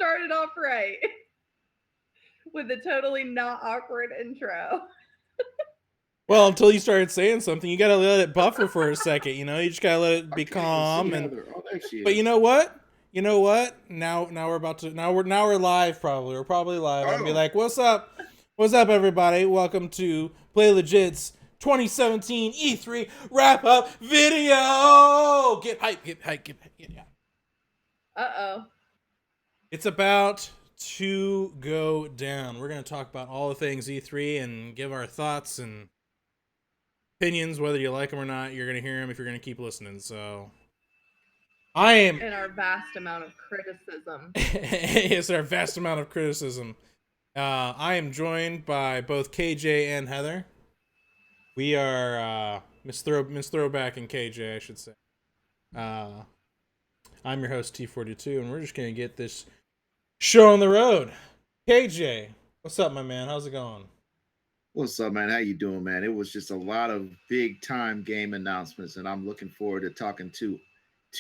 started off right with a totally not awkward intro. Well, until you started saying something, you gotta let it buffer for a second. You just gotta let it I be can't even see calm. And Heather. Oh, there she but you is. know what? You know what? Now we're about to now we're live. We're probably live. I'm gonna be Oh, like, what's up, everybody? Welcome to Play Legit's 2017 E3 wrap up video. Get hype, get hype, get hype. Yeah. Uh-oh. It's about to go down. We're gonna talk about all the things E3 and give our thoughts and opinions, whether you like them or not. You're gonna hear them if you're gonna keep listening. So I am. And our vast amount of criticism. It's our vast amount of criticism. I am joined by both KJ and Heather. We are Miss Throwback and KJ, I should say. Uh, I'm your host T42, and we're just gonna get this show on the road. KJ, what's up, my man? How's it going? what's up, man? How you doing, man? It was just a lot of big time game announcements, and I'm looking forward to talking to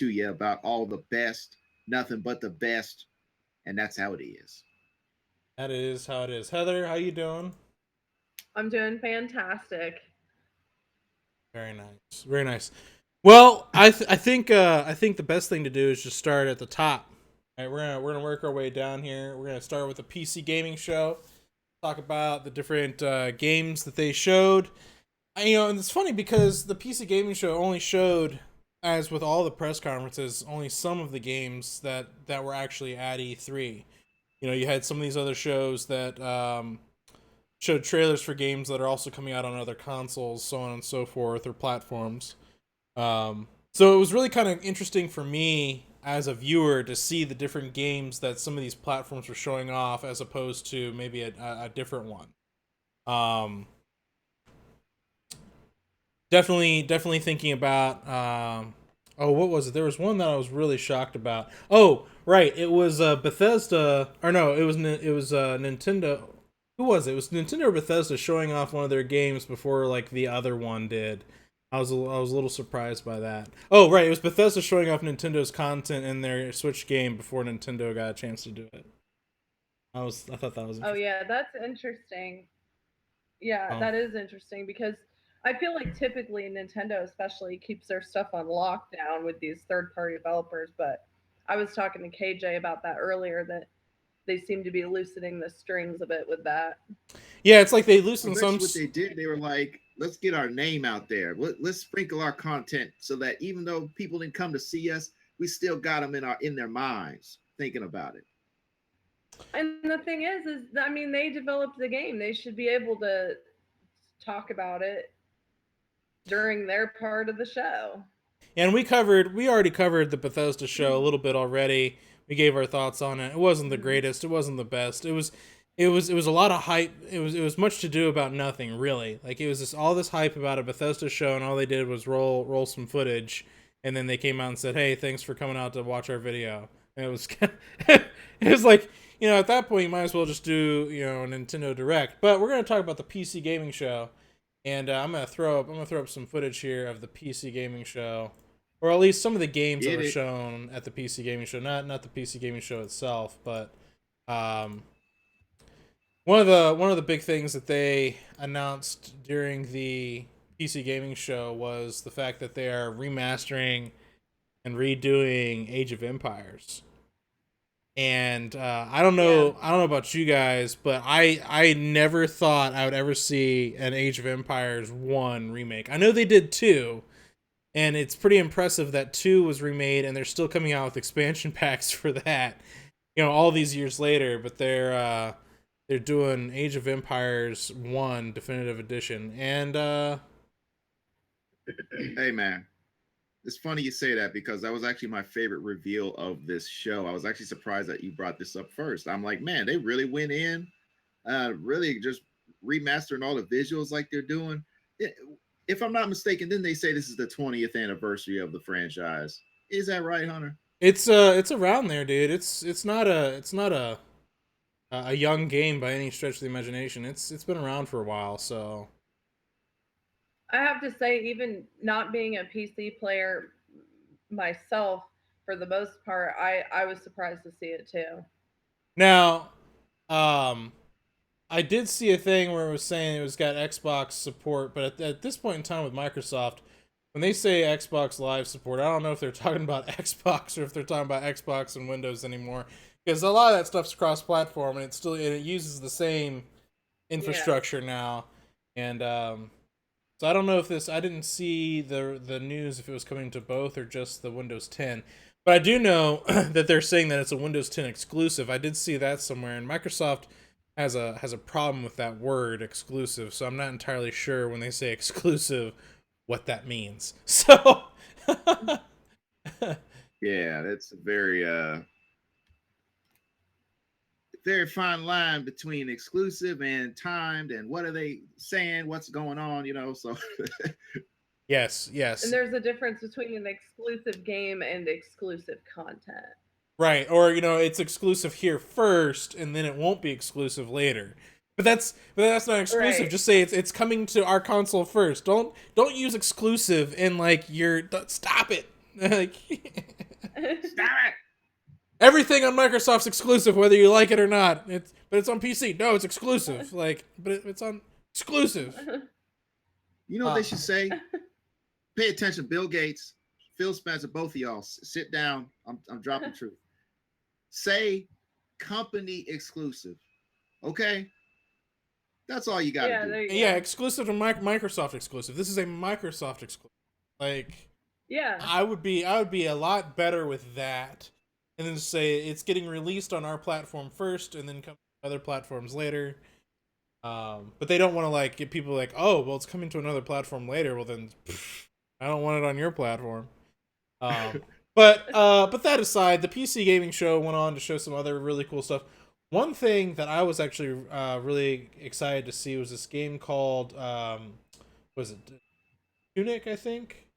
you about all the best, nothing but the best, and that's how it is. That is how it is. Heather, how you doing? I'm doing fantastic. Very nice. Very nice. Well, I think the best thing to do is just start at the top. All right, we're gonna work our way down here. We're gonna start with the PC gaming show. Talk about the different games that they showed. And it's funny because the PC gaming show only showed, as with all the press conferences, only some of the games that were actually at E3. You had some of these other shows that showed trailers for games that are also coming out on other consoles, so on and so forth, or platforms. So it was really kind of interesting for me as a viewer to see the different games that some of these platforms were showing off, as opposed to maybe a different one. Um, definitely thinking about. Oh, what was it? There was one that I was really shocked about. Oh, right, it was Bethesda, or no, it was Nintendo. Who was it? It was Nintendo or Bethesda showing off one of their games before like the other one did. I was a little surprised by that. Oh, right, it was Bethesda showing off Nintendo's content in their Switch game before Nintendo got a chance to do it. I thought that was Oh interesting. yeah, that's interesting. Yeah, Oh, that is interesting because I feel like typically Nintendo especially keeps their stuff on lockdown with these third-party developers, but I was talking to KJ about that earlier that they seem to be loosening the strings a bit with that. yeah, it's like they Well, loosened some. basically, what they did, they were like, let's get our name out there. Let's sprinkle our content so that even though people didn't come to see us, we still got them in their minds thinking about it. And the thing is I mean they developed the game. They should be able to talk about it during their part of the show. And we already covered the Bethesda show a little bit already. We gave our thoughts on it. It wasn't the Mhm. greatest. It wasn't the best. It was a lot of hype. It was much to do about nothing really. Like it was just all this hype about a Bethesda show, and all they did was roll some footage, and then they came out and said, "Hey, thanks for coming out to watch our video." And it was it was like, at that point you might as well just do a Nintendo Direct. But we're gonna talk about the PC gaming show, and I'm gonna throw up some footage here of the PC gaming show, or at least some of the games that Get were it? shown at the PC gaming show. Not the PC gaming show itself, but um, one of the big things that they announced during the PC gaming show was the fact that they are remastering and redoing Age of Empires. And Yeah. I don't know about you guys, but I never thought I would ever see an Age of Empires 1 remake. I know they did 2, and it's pretty impressive that 2 was remade and they're still coming out with expansion packs for that. All these years later, but they're doing Age of Empires 1 definitive edition. And Hey, man. It's funny you say that because that was actually my favorite reveal of this show. I was actually surprised that you brought this up first. I'm like, man, they really went in, really just remastering all the visuals like they're doing. If I'm not mistaken, then they say this is the 20th anniversary of the franchise. Is that right, Hunter? it's around there, dude. It's not a young game by any stretch of the imagination. It's been around for a while, so I have to say even not being a PC player myself for the most part, I was surprised to see it too. Now, I did see a thing where it was saying it was got Xbox support, but at this point in time with Microsoft, when they say Xbox Live support, I don't know if they're talking about Xbox or if they're talking about Xbox and Windows anymore. Because a lot of that stuff's cross-platform, and it uses the same Yeah. infrastructure now. And so I don't know if this. I didn't see the news if it was coming to both or just the Windows 10. But I do know that they're saying that it's a Windows 10 exclusive. I did see that somewhere, and Microsoft has a problem with that word exclusive. So I'm not entirely sure when they say exclusive what that means. So Yeah, that's a very fine line between exclusive and timed, and what are they saying? What's going on? So yes, And yes. there's a difference between an exclusive game and exclusive content. Right, or it's exclusive here first, and then it won't be exclusive later. But that's not exclusive. Right. Just say it's coming to our console first. Don't use exclusive in like stop it. Like stop it. everything on Microsoft's exclusive, whether you like it or not. But it's on PC. No, it's exclusive. Like, but it's on exclusive. You know what they should say? Pay attention, Bill Gates, Phil Spencer, both of y'all. Sit down. I'm dropping truth. Say company exclusive. Okay? That's all you got to Yeah, do. there you go. Yeah, exclusive to Microsoft exclusive. This is a Microsoft exclusive. Like, Yeah. I would be a lot better with that, and then say it's getting released on our platform first, and then come to other platforms later. But they don't want to like get people like, oh, well, it's coming to another platform later. Well, then I don't want it on your platform. But that aside, the PC gaming show went on to show some other really cool stuff. One thing that I was actually really excited to see was this game called was it Tunic? I think.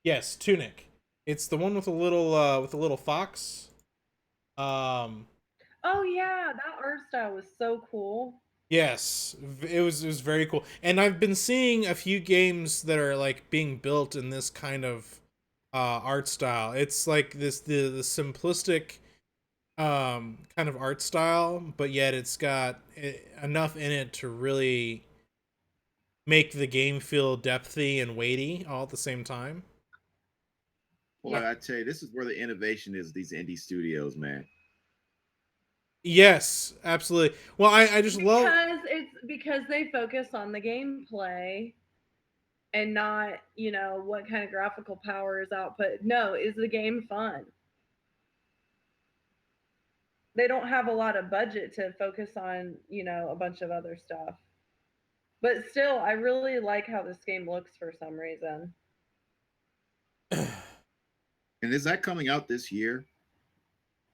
Yes, Tunic. It's the one with a little fox. Um, Oh yeah, that art style was so cool. yes, it was very cool. And I've been seeing a few games that are like being built in this kind of art style. It's like the simplistic kind of art style, but yet it's got enough in it to really make the game feel depthy and weighty all at the same time. Boy, I tell you, this is where the innovation is, these indie studios, man. Yes, absolutely. Well, I just love. Because they focus on the gameplay and not, what kind of graphical power is output. No, is the game fun? They don't have a lot of budget to focus on, a bunch of other stuff. But still, I really like how this game looks for some reason. And is that coming out this year?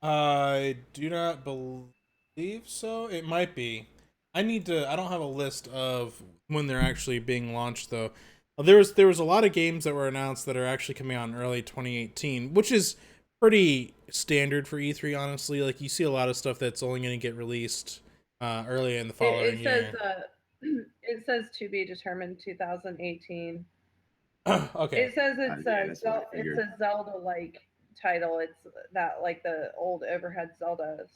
I do not believe so. It might be. I need to. I don't have a list of when they're actually being launched though. There was a lot of games that were announced that are actually coming out in early 2018, which is pretty standard for E3. Honestly, like you see a lot of stuff that's only going to get released early in the following It says year. it says to be determined 2018. Okay. It says Yeah, that's what I It's figured. a Zelda like title. It's that like the old overhead Zeldas,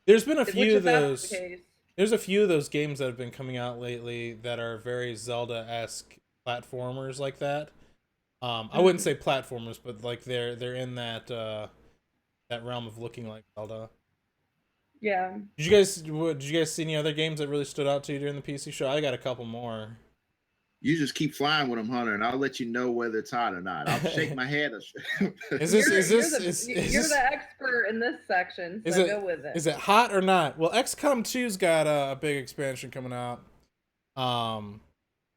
There's been a which few of if that's the those. case, There's a few of those games that have been coming out lately that are very Zelda-esque platformers like that. I wouldn't mm, say platformers, but like they're in that realm of looking like Zelda. yeah. Did you guys see any other games that really stood out to you during the PC show? I got a couple more. You just keep flying with them, Hunter, and I'll let you know whether it's hot or not. I'll shake my head. Is this is You're this the is you're this the expert in this section, is so it go with it. is it hot or not? Well, XCOM 2's got a big expansion coming out. Um,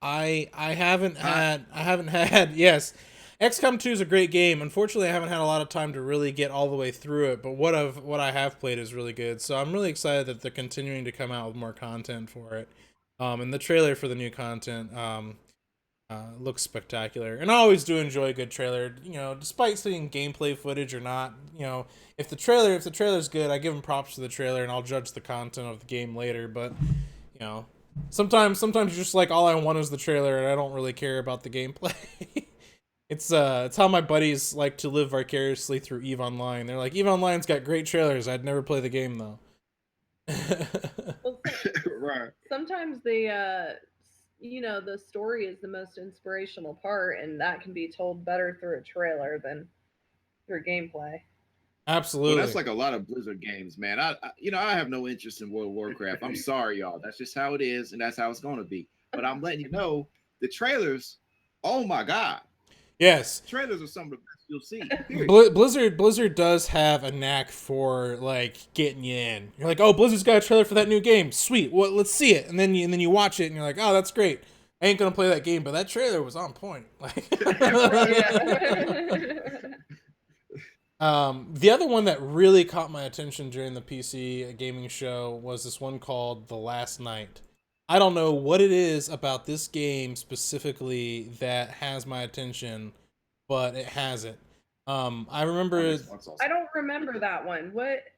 Hot. I haven't had yes. XCOM 2 is a great game. Unfortunately, I haven't had a lot of time to really get all the way through it, but what I have played is really good. So I'm really excited that they're continuing to come out with more content for it. And the trailer for the new content looks spectacular. And I always do enjoy a good trailer, despite seeing gameplay footage or not. If the trailer's good, I give them props to the trailer and I'll judge the content of the game later, but you know, sometimes you're just like all I want is the trailer and I don't really care about the gameplay. It's how my buddies like to live vicariously through Eve Online. They're like, Eve Online's got great trailers. I'd never play the game though. Well, Right. sometimes the the story is the most inspirational part, and that can be told better through a trailer than through gameplay. Well, that's Absolutely. like a lot of Blizzard games, man. I have no interest in World of Warcraft. I'm sorry, y'all. That's just how it is, and that's how it's going to be. But I'm letting you know the trailers. Oh my god, Yes. trailers are some of the best you'll see. Period. Blizzard does have a knack for like getting you in. You're like, oh, Blizzard's got a trailer for that new game. Sweet. Well, let's see it. And then you watch it and you're like, oh, that's great. I ain't gonna play that game, but that trailer was on point. Like, Yeah. the other one that really caught my attention during the PC gaming show was this one called The Last Night. I don't know what it is about this game specifically that has my attention, but it has it. I remember I don't remember that one. it What was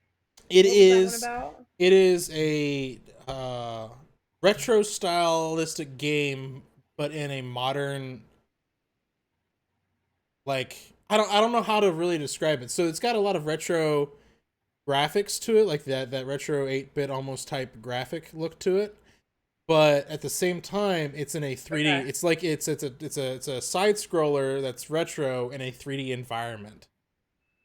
that one is about? it is a retro stylistic game, but in a modern, like, I don't know how to really describe it. So it's got a lot of retro graphics to it, like that retro 8-bit almost type graphic look to it. But at the same time, it's in a 3D. Okay. It's like it's a side scroller that's retro in a 3D environment.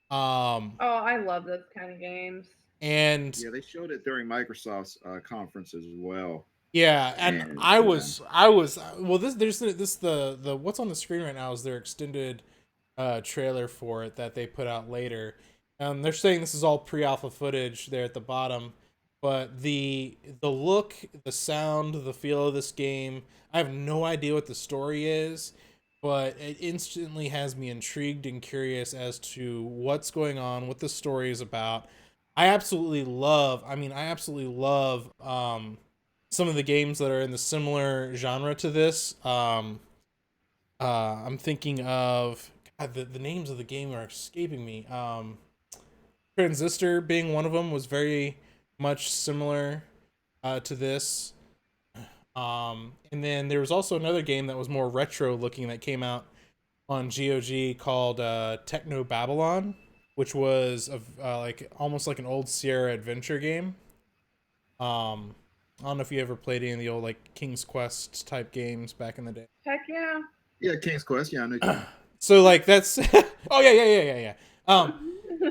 Um, Oh, I love those kind of games. and Yeah, they showed it during Microsoft's conferences as well. yeah, and And I was well. This the what's on the screen right now is their extended trailer for it that they put out later. They're saying this is all pre-alpha footage there at the bottom, but the look, the sound, the feel of this game, I have no idea what the story is, but it instantly has me intrigued and curious as to what's going on, what the story is about. I absolutely love some of the games that are in the similar genre to this. I'm thinking of God, the names of the game are escaping me. Transistor being one of them was very much similar to this. And then there was also another game that was more retro looking that came out on GOG called Techno Babylon, which was like almost like an old Sierra adventure game. I don't know if you ever played any of the old like King's Quest type games back in the day. Heck yeah. yeah, King's Quest. Yeah, I know. You. So like that's oh yeah. I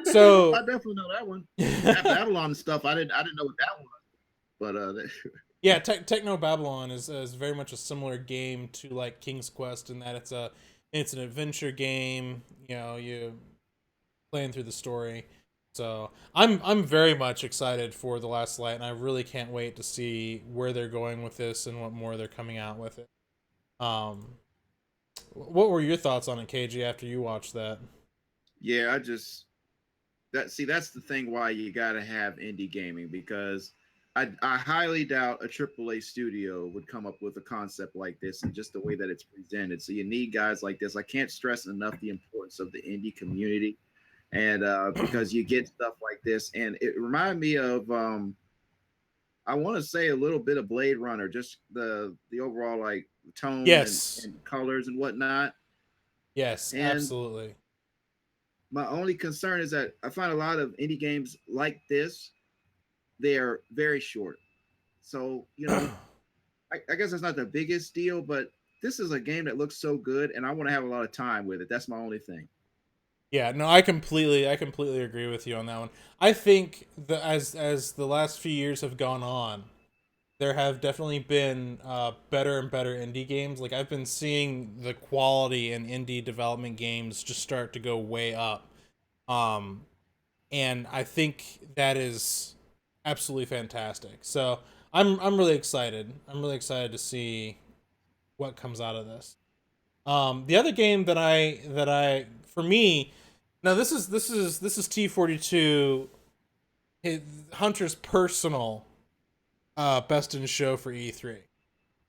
So definitely know that one. That Babylon stuff, I didn't know what that was. But yeah, Techno Babylon is very much a similar game to like King's Quest in that it's an adventure game. You know, you playing through the story. So I'm very much excited for The Last Light, and I really can't wait to see where they're going with this and what more they're coming out with it. Um, what were your thoughts on it, KG, after you watched that? yeah, that's the thing why you gotta have indie gaming because I highly doubt a AAA studio would come up with a concept like this and just the way that it's presented. So you need guys like this. I can't stress enough the importance of the indie community, and because you get stuff like this, and it reminded me of I want to say a little bit of Blade Runner, just the overall like tone Yes, and colors and whatnot. yes, And absolutely. my only concern is that I find a lot of indie games like this, they are very short. So, I guess that's not the biggest deal, but this is a game that looks so good and I want to have a lot of time with it. That's my only thing. Yeah, no, I completely agree with you on that one. I think the as the last few years have gone on, there have definitely been better and better indie games. Like I've been seeing the quality in indie development games just start to go way up. Um, and I think that is absolutely fantastic. So I'm really excited. I'm really excited to see what comes out of this. The other game that I for me now this is T42 Hunter's personal best in show for E3.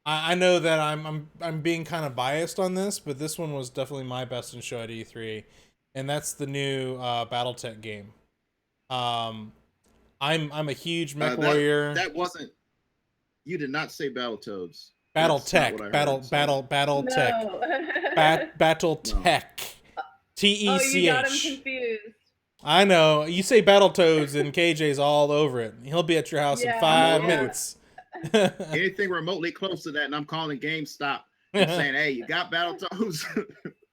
I know that I'm being kind of biased on this, but this one was definitely my best in show at E3, and that's the new BattleTech game. Um, I'm a huge Mech That Warrior. that wasn't you did not say Battletoads. Battle That's not what Tech. I heard. So Battle Tech. No. Battle no. Tech. Oh, you got him TECH. confused. I know. You say Battletoads and KJ's all over it. He'll be at your house in Yeah, I'm five all over yeah. it. minutes. Anything remotely close to that, and I'm calling GameStop and saying, "Hey, you got Battletoads?"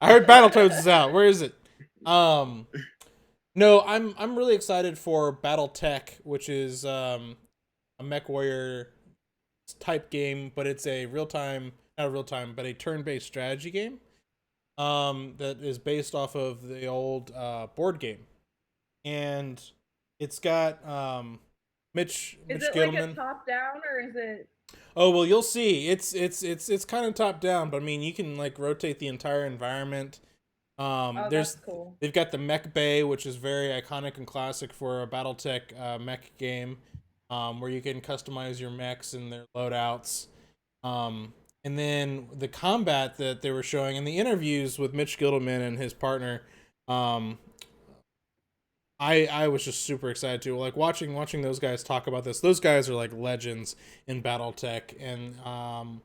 I heard Battletoads is out. Where is it? Um, no, I'm really excited for BattleTech, which is a Mech Warrior type game, but it's a not real time, but a turn based strategy game. That is based off of the old board game, and it's got Is Mitch it like a Gittleman. top down or is it? Oh well, you'll see. It's kind of top down, but I mean, you can like rotate the entire environment. Oh, There's that's cool. they've got the Mech Bay, which is very iconic and classic for a BattleTech mech game, where you can customize your mechs and their loadouts. Um, and then the combat that they were showing in the interviews with Mitch Gilderman and his partner, um, I was just super excited too. Like watching those guys talk about this. Those guys are like legends in BattleTech, and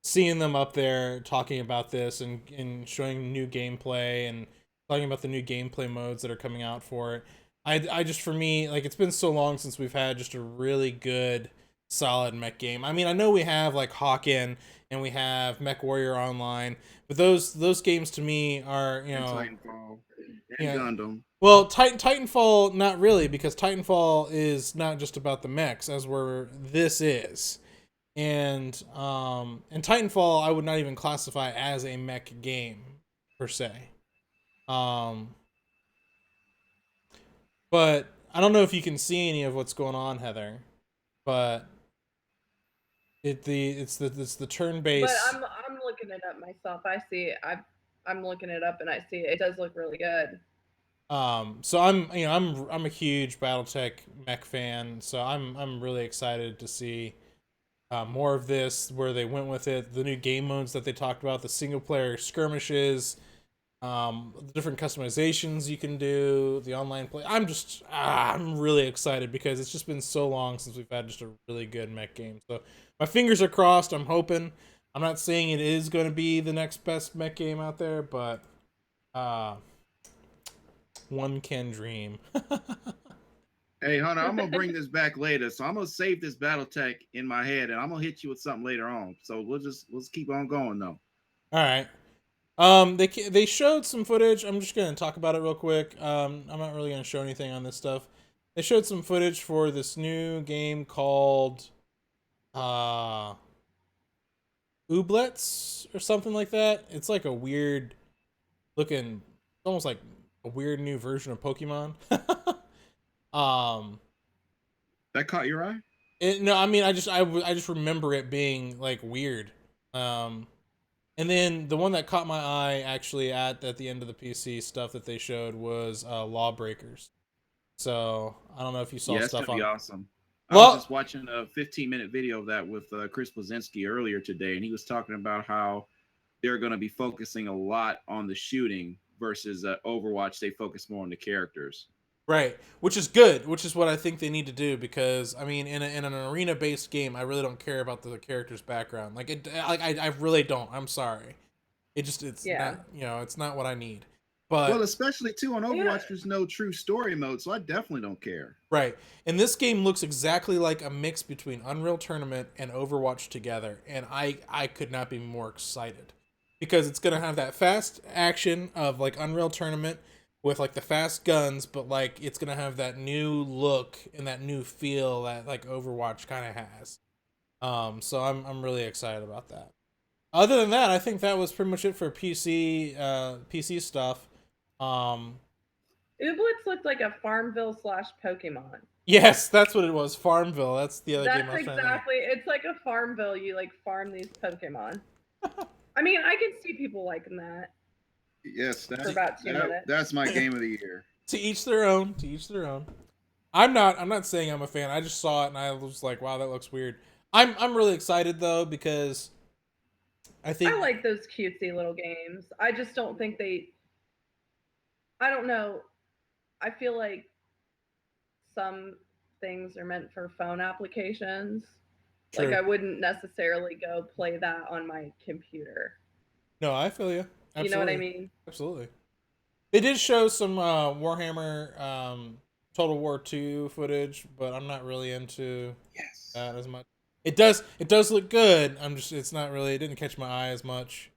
seeing them up there talking about this and showing new gameplay and talking about the new gameplay modes that are coming out for it. I just, for me, like, it's been so long since we've had just a really good solid mech game. I mean, I know we have like Hawken and we have Mech Warrior Online, but those games to me are, and Titanfall and yeah. Gundam. Well, Titanfall, not really, because Titanfall is not just about the mechs, as where this is. And Titanfall I would not even classify as a mech game per se. Um but I don't know if you can see any of what's going on, Heather, but it's the turn But based. I'm looking it up myself. I see. I'm looking it up and I see it does look really good. So I'm a huge BattleTech mech fan, so I'm really excited to see more of this, where they went with it, the new game modes that they talked about, the single player skirmishes, the different customizations you can do, the online play. I'm really excited because it's just been so long since we've had just a really good mech game. So my fingers are crossed. I'm hoping. I'm not saying it is going to be the next best mech game out there, but uh, one can dream. Hey, Hunter, I'm gonna bring this back later, so I'm gonna save this BattleTech in my head, and I'm gonna hit you with something later on. So let's keep on going though. All right. They showed some footage. I'm just gonna talk about it real quick. I'm not really gonna show anything on this stuff. They showed some footage for this new game called uh Ooblets or something like that. It's like a weird looking, almost like a weird new version of Pokemon. um, That caught your eye? no, I mean, I just remember it being like weird. Um, and then the one that caught my eye actually at the end of the PC stuff that they showed was Lawbreakers. So I don't know if you saw Yeah, it's stuff gonna be on. awesome. I was Well, just watching a 15-minute video of that with Chris Blazinski earlier today, and he was talking about how they're going to be focusing a lot on the shooting versus Overwatch. They focus more on the characters. right, which is good, which is what I think they need to do, because I mean, in an arena based game, I really don't care about the character's background. I really don't. I'm sorry. It's Yeah. not, it's not what I need. Well, But especially too on Yeah. Overwatch, there's no true story mode, so I definitely don't care. right, and this game looks exactly like a mix between Unreal Tournament and Overwatch together, and I could not be more excited, because it's gonna have that fast action of like Unreal Tournament with like the fast guns, but like it's gonna have that new look and that new feel that like Overwatch kind of has. So I'm really excited about that. Other than that, I think that was pretty much it for PC stuff. Um, Ooblets looked like a Farmville slash Pokemon. yes, that's what it was. Farmville. That's the other game That's I was trying to think exactly. It's like a Farmville. You like farm these Pokemon. I mean, I can see people liking that Yes, for about 2 minutes. that's my game of the year. To each their own. To each their own. I'm not saying I'm a fan. I just saw it and I was like, wow, that looks weird. I'm really excited though, because I think I like those cutesy little games. I just don't think they. I don't know. I feel like some things are meant for phone applications, Like True. I wouldn't necessarily go play that on my computer. No, I feel you. You know what I Absolutely. mean? Absolutely. They did show some Warhammer Total War 2 footage, but I'm not really into Yes. that as much. It does look good. It's not really, it didn't catch my eye as much.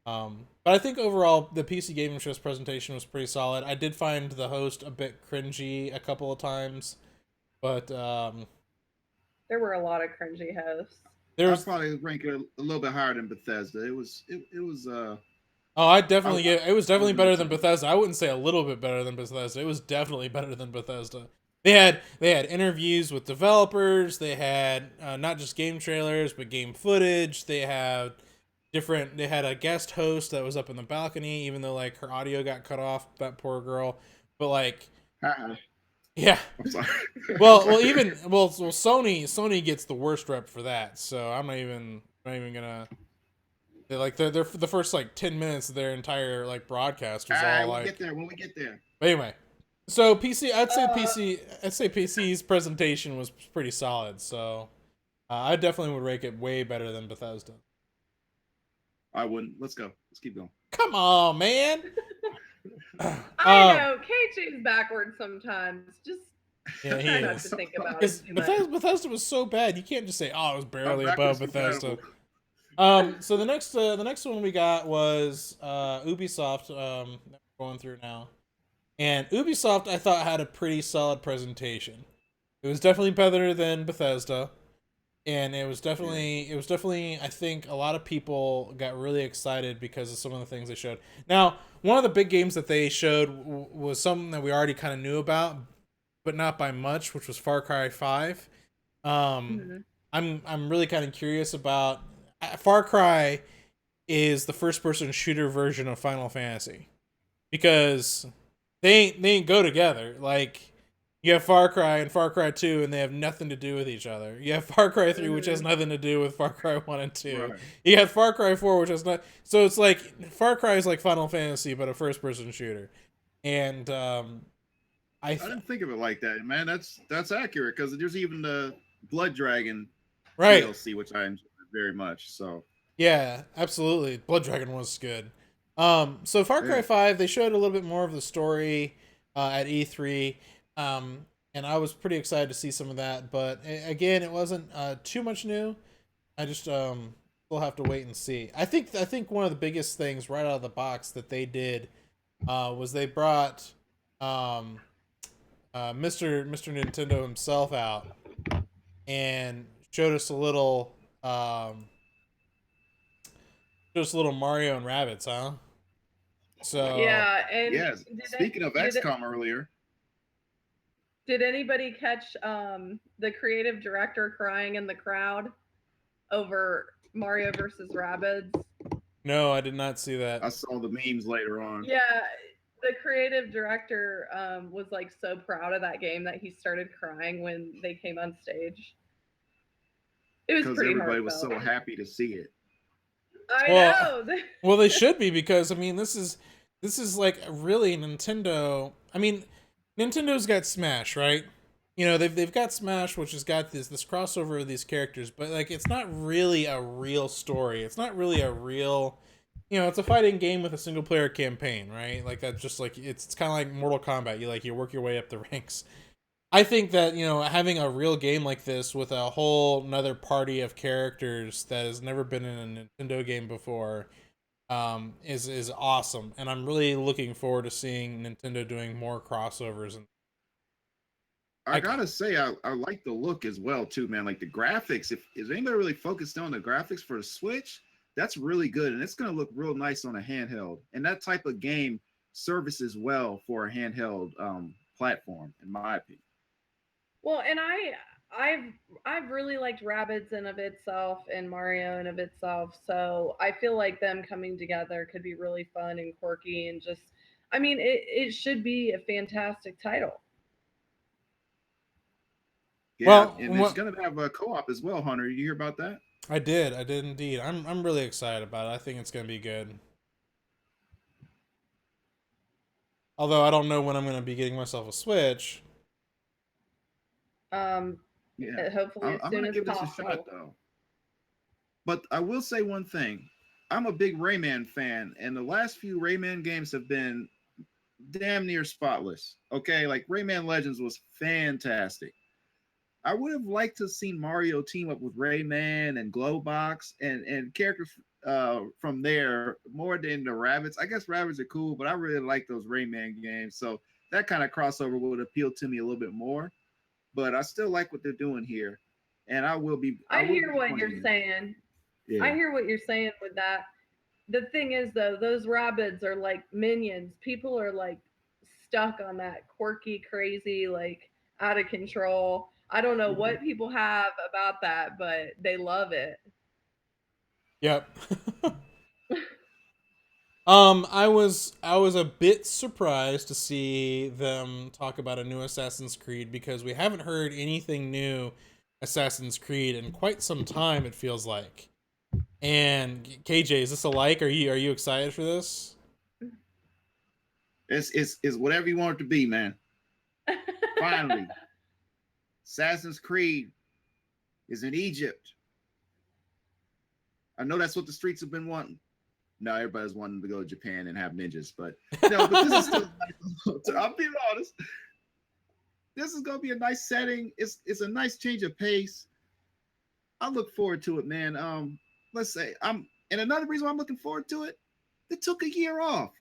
But I think overall the PC Gaming Show's presentation was pretty solid. I did find the host a bit cringy a couple of times, but There were a lot of cringy hosts. there I'll was. probably rank it a little bit higher than Bethesda. It was Oh, I I, definitely get. It was I definitely really better than enjoyed it. Bethesda. I wouldn't say a little bit better than Bethesda. It was definitely better than Bethesda. They had interviews with developers. They had not just game trailers, but game footage. They had different. They had a guest host that was up in the balcony, even though like her audio got cut off. That poor girl. But like, Uh-uh. yeah. I'm sorry. Sony gets the worst rep for that. So I'm not even gonna. The first like 10 minutes of their entire like broadcast was All right, all we'll get like. there when we get there. But anyway, so PC, Uh, I'd say PC's presentation was pretty solid. So I definitely would rank it way better than Bethesda. I wouldn't. Let's go. Let's keep going. Come on, man. I know KJ's backwards sometimes. Just Yeah, he try not is. to think about Because it too much. Bethesda was so bad, you can't just say, "Oh, it was I'm barely above backwards Bethesda." compatible. So the next one we got was Ubisoft. That we're going through now, and Ubisoft I thought had a pretty solid presentation. It was definitely better than Bethesda, and it was definitely I think a lot of people got really excited because of some of the things they showed. Now, one of the big games that they showed was something that we already kind of knew about, but not by much, which was Far Cry 5. Um, Mhm. I'm really kind of curious about Far Cry is the first person shooter version of Final Fantasy because they ain't go together. Like you have Far Cry and Far Cry 2 and they have nothing to do with each other. You have Far Cry 3 which has Mhm. nothing to do with Far Cry 1 and 2. Right. You have Far Cry 4 which has not, so it's like Far Cry is like Final Fantasy but a first person shooter. And I I th- didn't think of it like that, man. That's accurate because there's even the Blood Dragon right. DLC, which I enjoyed very much. So Yeah, absolutely. Blood Dragon was good. So Far Cry yeah, 5, they showed a little bit more of the story at E3. And I was pretty excited to see some of that, but again, it wasn't too much new. I just we'll have to wait and see. I think one of the biggest things right out of the box that they did was they brought um, Mr. Nintendo himself out and showed us a little just little Mario and rabbits, huh? So Yeah, and yes. did Speaking of did XCOM earlier, did anybody catch the creative director crying in the crowd over Mario versus Rabbids? no, I did not see that. I saw the memes later on Yeah, the creative director was like so proud of that game that he started crying when they came on stage. It was because pretty everybody was heartfelt. so happy to see it. I Well, know. well, they should be because I mean this is like really Nintendo. I mean, Nintendo's got Smash, right? You know they've got Smash, which has got this crossover of these characters, but like it's not really a real story. It's not really a real. It's a fighting game with a single player campaign, right? Like that's just like it's kind of like Mortal Kombat. You work your way up the ranks. I think that having a real game like this with a whole another party of characters that has never been in a Nintendo game before is awesome, and I'm really looking forward to seeing Nintendo doing more crossovers. And I I gotta say, I like the look as well too, man. Like the graphics. If is anybody really focused on the graphics for the Switch, that's really good, and it's gonna look real nice on a handheld. And that type of game services well for a handheld platform, in my opinion. Well, and I've I've really liked Rabbids in of itself and Mario in of itself. So I feel like them coming together could be really fun and quirky and just I mean it should be a fantastic title. Yeah, well, and it's what gonna have a co-op as well, Hunter. You hear about that? I did indeed. I'm really excited about it. I think it's gonna be good. Although I don't know when I'm gonna be getting myself a Switch. Um Yeah, hopefully as I'm soon gonna as give this a shot possible. though. But I will say one thing. I'm a big Rayman fan, and the last few Rayman games have been damn near spotless. Okay, like Rayman Legends was fantastic. I would have liked to have seen Mario team up with Rayman and Glowbox and characters from there more than the rabbits. I guess rabbits are cool, but I really like those Rayman games. So that kind of crossover would appeal to me a little bit more. But I still like what they're doing here, and I I will hear be what you're playing it. saying. I Yeah. hear what you're saying with that. The thing is though, those rabbits are like minions. People are like stuck on that quirky, crazy, like out of control. I don't know Mhm. what people have about that, but they love it. Yep. I was a bit surprised to see them talk about a new Assassin's Creed because we haven't heard anything new Assassin's Creed in quite some time. It feels like. And KJ, is this a like? Are you excited for this? It's whatever you want it to be, man. Finally, Assassin's Creed is in Egypt. I know that's what the streets have been wanting. No, everybody's wanting to go to Japan and have ninjas, but no, but this is still. I'm being honest. This is gonna be a nice setting. It's a nice change of pace. I look forward to it, man. Let's say and another reason why I'm looking forward to it. They took a year off.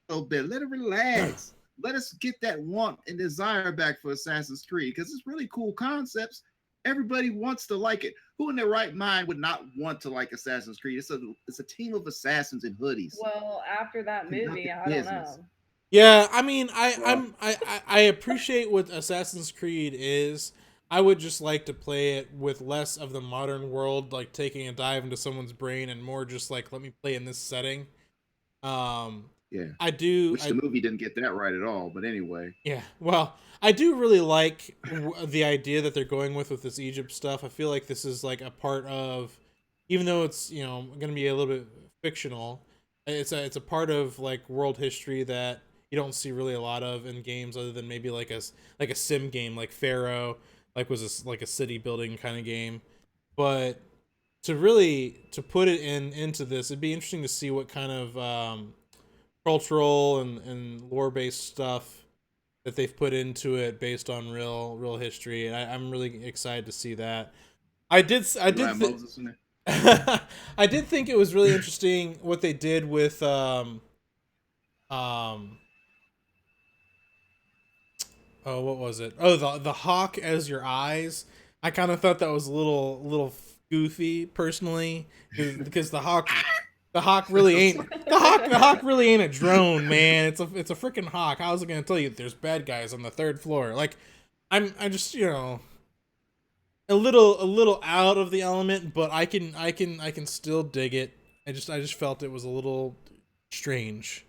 A little bit. Let it relax. Let us get that want and desire back for Assassin's Creed because it's really cool concepts. Everybody wants to like it. Who in their right mind would not want to like Assassin's Creed? It's a team of assassins in hoodies Well, after that movie, conducting I don't business. know. Yeah, I mean, Well, I appreciate what Assassin's Creed is. I would just like to play it with less of the modern world, like taking a dive into someone's brain, and more just like let me play in this setting. Um, yeah. I do, Which the movie didn't get that right at all. But anyway, yeah. Well, I do really like the idea that they're going with this Egypt stuff. I feel like this is like a part of, even though it's going to be a little bit fictional, it's a part of like world history that you don't see really a lot of in games, other than maybe like a sim game like Pharaoh, like was like a city building kind of game. But to put it into this, it'd be interesting to see what kind of cultural and lore based stuff that they've put into it based on real history, and I'm really excited to see that. I you gonna did have Moses in there? I did think it was really interesting what they did with um oh, what was it? Oh, the hawk as your eyes. I kind of thought that was a little goofy personally, because the hawk really ain't the hawk really ain't a drone, man. It's a freaking hawk. I was gonna tell you there's bad guys on the third floor. Like I just a little out of the element, but I can still dig it. I just felt it was a little strange.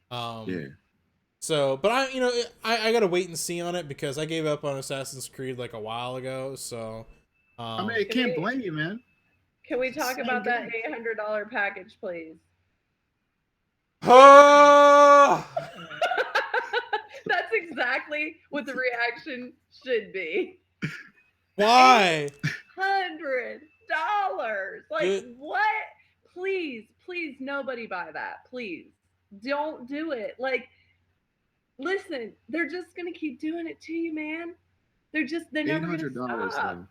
Um, Yeah. so, but I gotta wait and see on it because I gave up on Assassin's Creed like a while ago. So, I mean, I Can can't we blame you, man. can we It's talk the same about that game. $800 package, please? oh, That's exactly what the reaction should be. why? $800. Like Good. what? Please, please, nobody buy that. Please. Don't do it. Like, listen, they're just gonna keep doing it to you, man. They're Eight never gonna hundred dollars stop. though.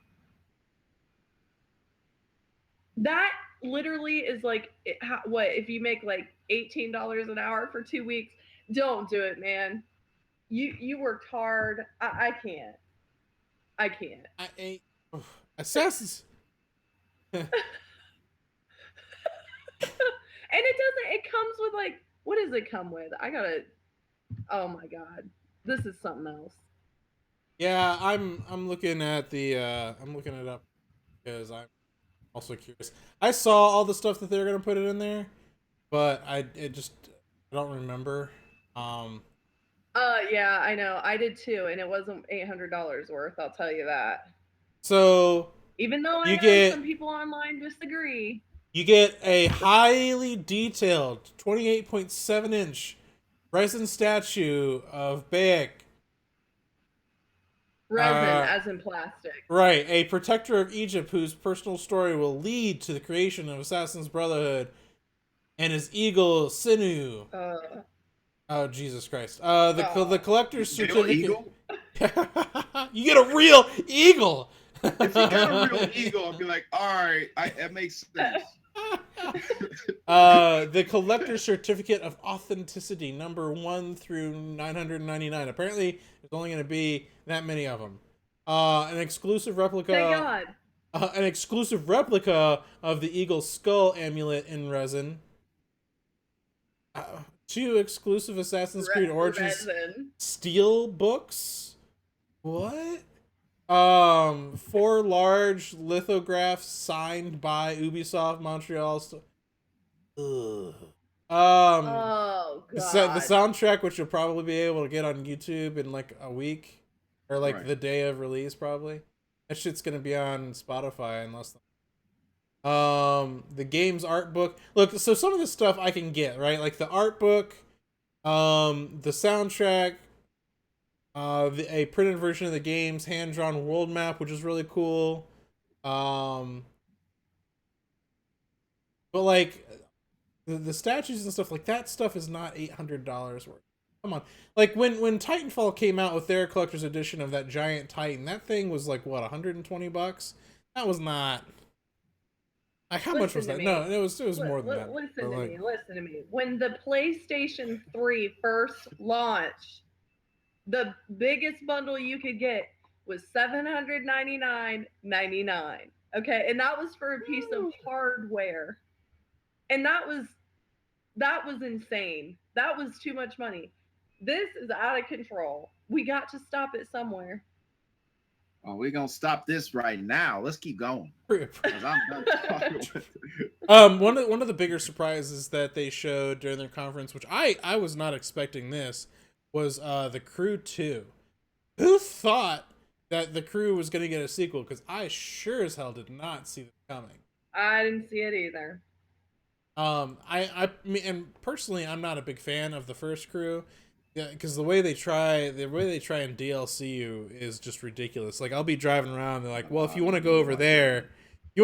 That literally is like what if you make like $18 an hour for 2 weeks? Don't do it, man. You worked hard. I can't. I can't. I ain't Assassin's. And it doesn't. It comes with like what does it come with? I gotta. Oh my god, this is something else. Yeah, I'm looking at I'm looking it up because I'm also curious. I saw all the stuff that they were gonna put it in there, but I don't remember. Um, Yeah, I know. I did too, and it wasn't $800 worth. I'll tell you that. so Even though I you know some get people online disagree. you get a highly detailed 28.7-inch resin statue of Bayek. Resin, as in plastic. Right, a protector of Egypt whose personal story will lead to the creation of Assassin's Brotherhood and his eagle Sinew. Oh, Jesus Christ. The collector's Real certificate. eagle? You get a real eagle! If you got a real eagle, I'll be like, all right, that makes sense. The collector's certificate of authenticity, number 1 through 999. Apparently, there's only going to be that many of them. An exclusive replica. Thank God. An exclusive replica of the eagle skull amulet in resin. 2 exclusive Assassin's Creed Origins steel books. What? 4 large lithographs signed by Ubisoft Montreal. Oh God. The soundtrack, which you'll probably be able to get on YouTube in like a week, or like Right. the day of release, probably. That shit's gonna be on Spotify in less than. The game's art book. Look, so some of this stuff I can get, right? Like the art book, the soundtrack, a printed version of the game's hand-drawn world map, which is really cool. But like the statues and stuff, like that stuff is not $800 worth. Come on. Like when Titanfall came out with their collector's edition of that giant Titan, that thing was like what, $120? That was not. Like, how much was that? No, it was more than that. Listen to me. When the PlayStation 3 first launched, the biggest bundle you could get was $799.99. Okay, and that was for a piece of hardware, and that was insane. That was too much money. This is out of control. We got to stop it somewhere. Oh, we're gonna stop this right now. Let's keep going. 'Cause I'm done talking. One of the bigger surprises that they showed during their conference, which I was not expecting this, was The Crew 2. Who thought that The Crew was going to get a sequel? Because I sure as hell did not see this coming. I didn't see it either. I mean, and personally, I'm not a big fan of the first Crew. Yeah, because the way they try and DLC you is just ridiculous. Like, I'll be driving around, and they're like, well, if you want to go over there, you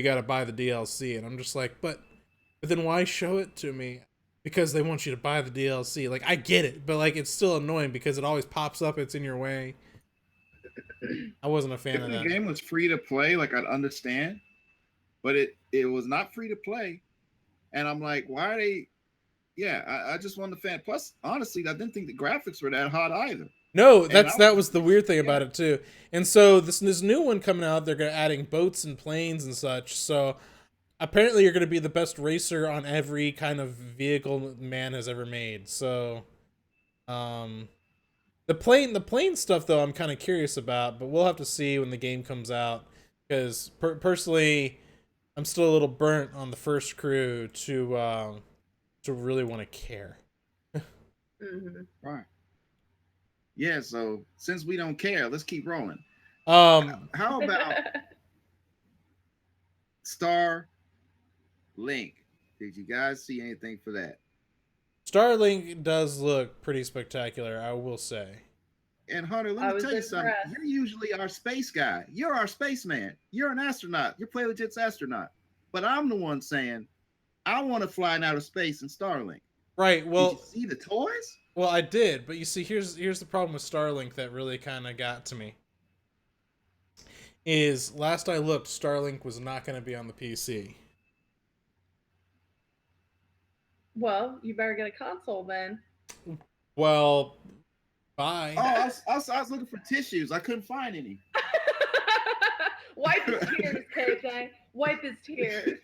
got to buy the DLC. And I'm just like, but then why show it to me? Because they want you to buy the DLC. Like, I get it, but like, it's still annoying because it always pops up. It's in your way. I wasn't a fan of that. If the game was free to play, like, I'd understand, but it was not free to play, and I'm like, why are they? Yeah, I just wasn't a fan. Plus, honestly, I didn't think the graphics were that hot either. No, that was the weird thing about it too. And so this new one coming out, they're gonna adding boats and planes and such. So apparently, you're gonna be the best racer on every kind of vehicle man has ever made. So, the plane stuff though, I'm kind of curious about, but we'll have to see when the game comes out. Because personally, I'm still a little burnt on the first Crew to really want to care. Mm-hmm. Right. Yeah, so since we don't care, let's keep rolling. How about Starlink? Did you guys see anything for that? Starlink does look pretty spectacular, I will say. And Hunter, let me tell you something. You're usually our space guy. You're our spaceman. You're an astronaut. You're Play Legit's astronaut. But I'm the one saying, I want to fly in outer space in Starlink. Right. Well, did you see the toys? Well, I did, but you see, here's the problem with Starlink that really kind of got to me. Is last I looked, Starlink was not going to be on the PC. Well, you better get a console then. Well, bye. Oh, I was looking for tissues. I couldn't find any. Wipe his tears, KJ. Wipe his tears.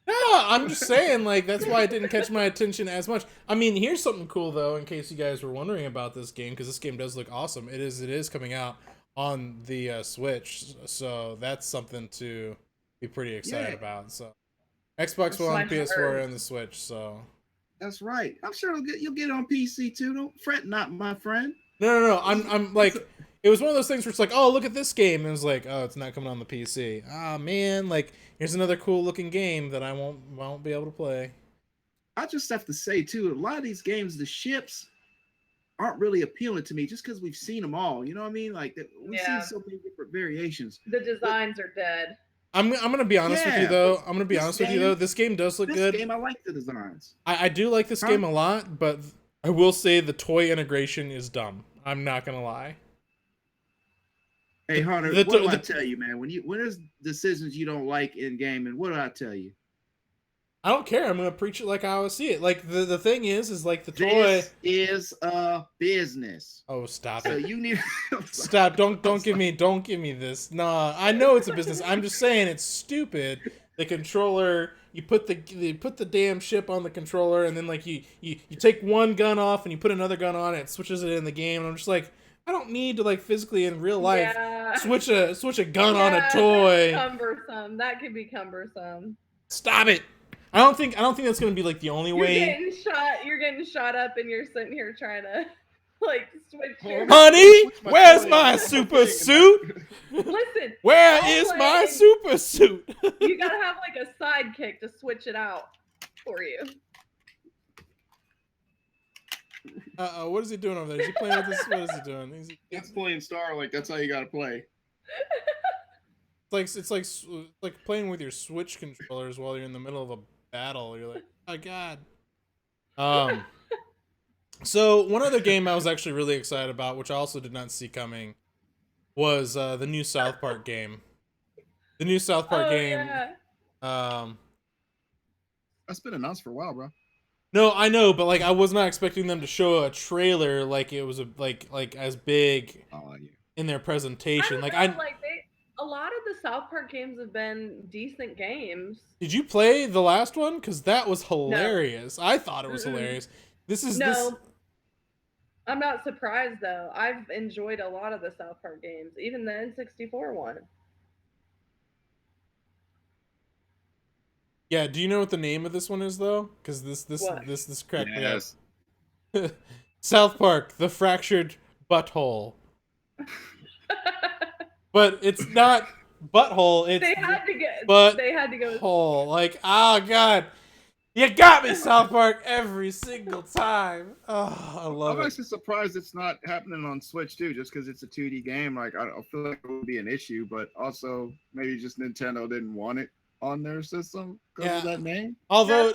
No, I'm just saying, like, that's why it didn't catch my attention as much. I mean, here's something cool, though, in case you guys were wondering about this game, because this game does look awesome. It is coming out on the Switch, so that's something to be pretty excited about. So, Xbox One, PS4, and the Switch, so... That's right. I'm sure you'll get it on PC, too. Don't fret not, my friend. No. I'm like... It was one of those things where it's like, oh, look at this game. And it was like, oh, it's not coming on the PC. Ah, man, like, here's another cool looking game that I won't be able to play. I just have to say, too, a lot of these games, the ships, aren't really appealing to me just because we've seen them all. You know what I mean? Like we've seen Yeah. so many different variations. The But designs are dead. I'm gonna be honest with you yeah, but though. I'm gonna be honest with you though. This game does look good. I like the designs. I do like this game a lot, but I will say the toy integration is dumb. I'm not gonna lie. Hey Hunter, The- what do I the- tell you, man? When there's decisions you don't like in gaming, what do I tell you? I don't care. I'm gonna preach it like I always see it. Like the thing is like the toy. This is a business. Oh, stop So it! you need Stop! Don't give me this. Nah, I know it's a business. I'm just saying it's stupid. The controller, you put the damn ship on the controller, and then like you take one gun off and you put another gun on it. It switches it in the game, and I'm just like, I don't need to like physically in real life switch a gun on a toy. That's cumbersome. That could be cumbersome. Stop it! I don't think that's gonna be like the only way. You're getting shot up, and you're sitting here trying to like switch. Honey, where's my super suit? Listen, Where is my super suit? You gotta have like a sidekick to switch it out for you. What is he doing over there? Is he playing with this? What is he doing? He's playing Starlink. That's how you gotta play. It's like playing with your Switch controllers while you're in the middle of a battle. You're like, oh god. So one other game I was actually really excited about, which I also did not see coming, was the new South Park game. The new South Park game. Yeah. That's been announced for a while, bro. No, I know, but like I was not expecting them to show a trailer like it was like as big in their presentation. A lot of the South Park games have been decent games. Did you play the last one? Because that was hilarious. No. I thought it was hilarious. I'm not surprised though. I've enjoyed a lot of the South Park games, even the N64 one. Yeah, do you know what the name of this one is though? Because this cracked me up. South Park: The Fractured Butthole. But it's not butthole. It's they had to go hole. Like, oh god, you got me, South Park, every single time. Oh, I love it. I'm actually surprised it's not happening on Switch too, just because it's a 2D game. Like, I don't feel like it would be an issue, but also maybe just Nintendo didn't want it on their system because of that name. Although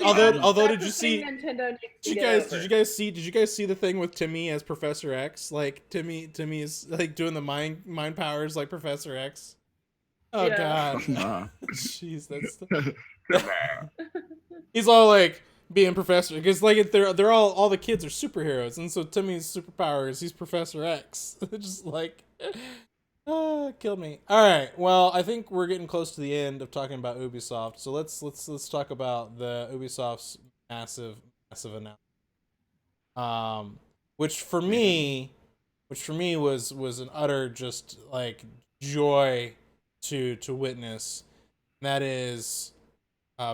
did you see? Did you guys see the thing with Timmy as Professor X? Like Timmy is like doing the mind powers like Professor X. Oh god. Jeez, that's he's all like being Professor because like they're all the kids are superheroes, and so Timmy's superpowers he's Professor X. Just like killed me. All right, well I think we're getting close to the end of talking about Ubisoft, so let's talk about the Ubisoft's massive announcement. Which for me was an utter just like joy to witness. And that is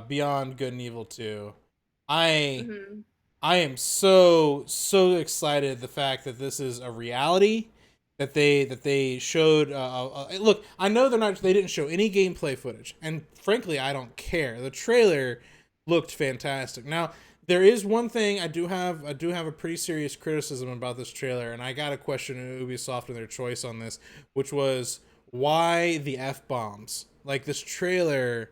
Beyond Good and Evil 2. I am so excited the fact that this is a reality, that they showed look, I know they didn't show any gameplay footage, and frankly I don't care. The trailer looked fantastic. Now there is one thing I do have a pretty serious criticism about this trailer, and I got a question of Ubisoft and their choice on this, which was why the F-bombs? Like, this trailer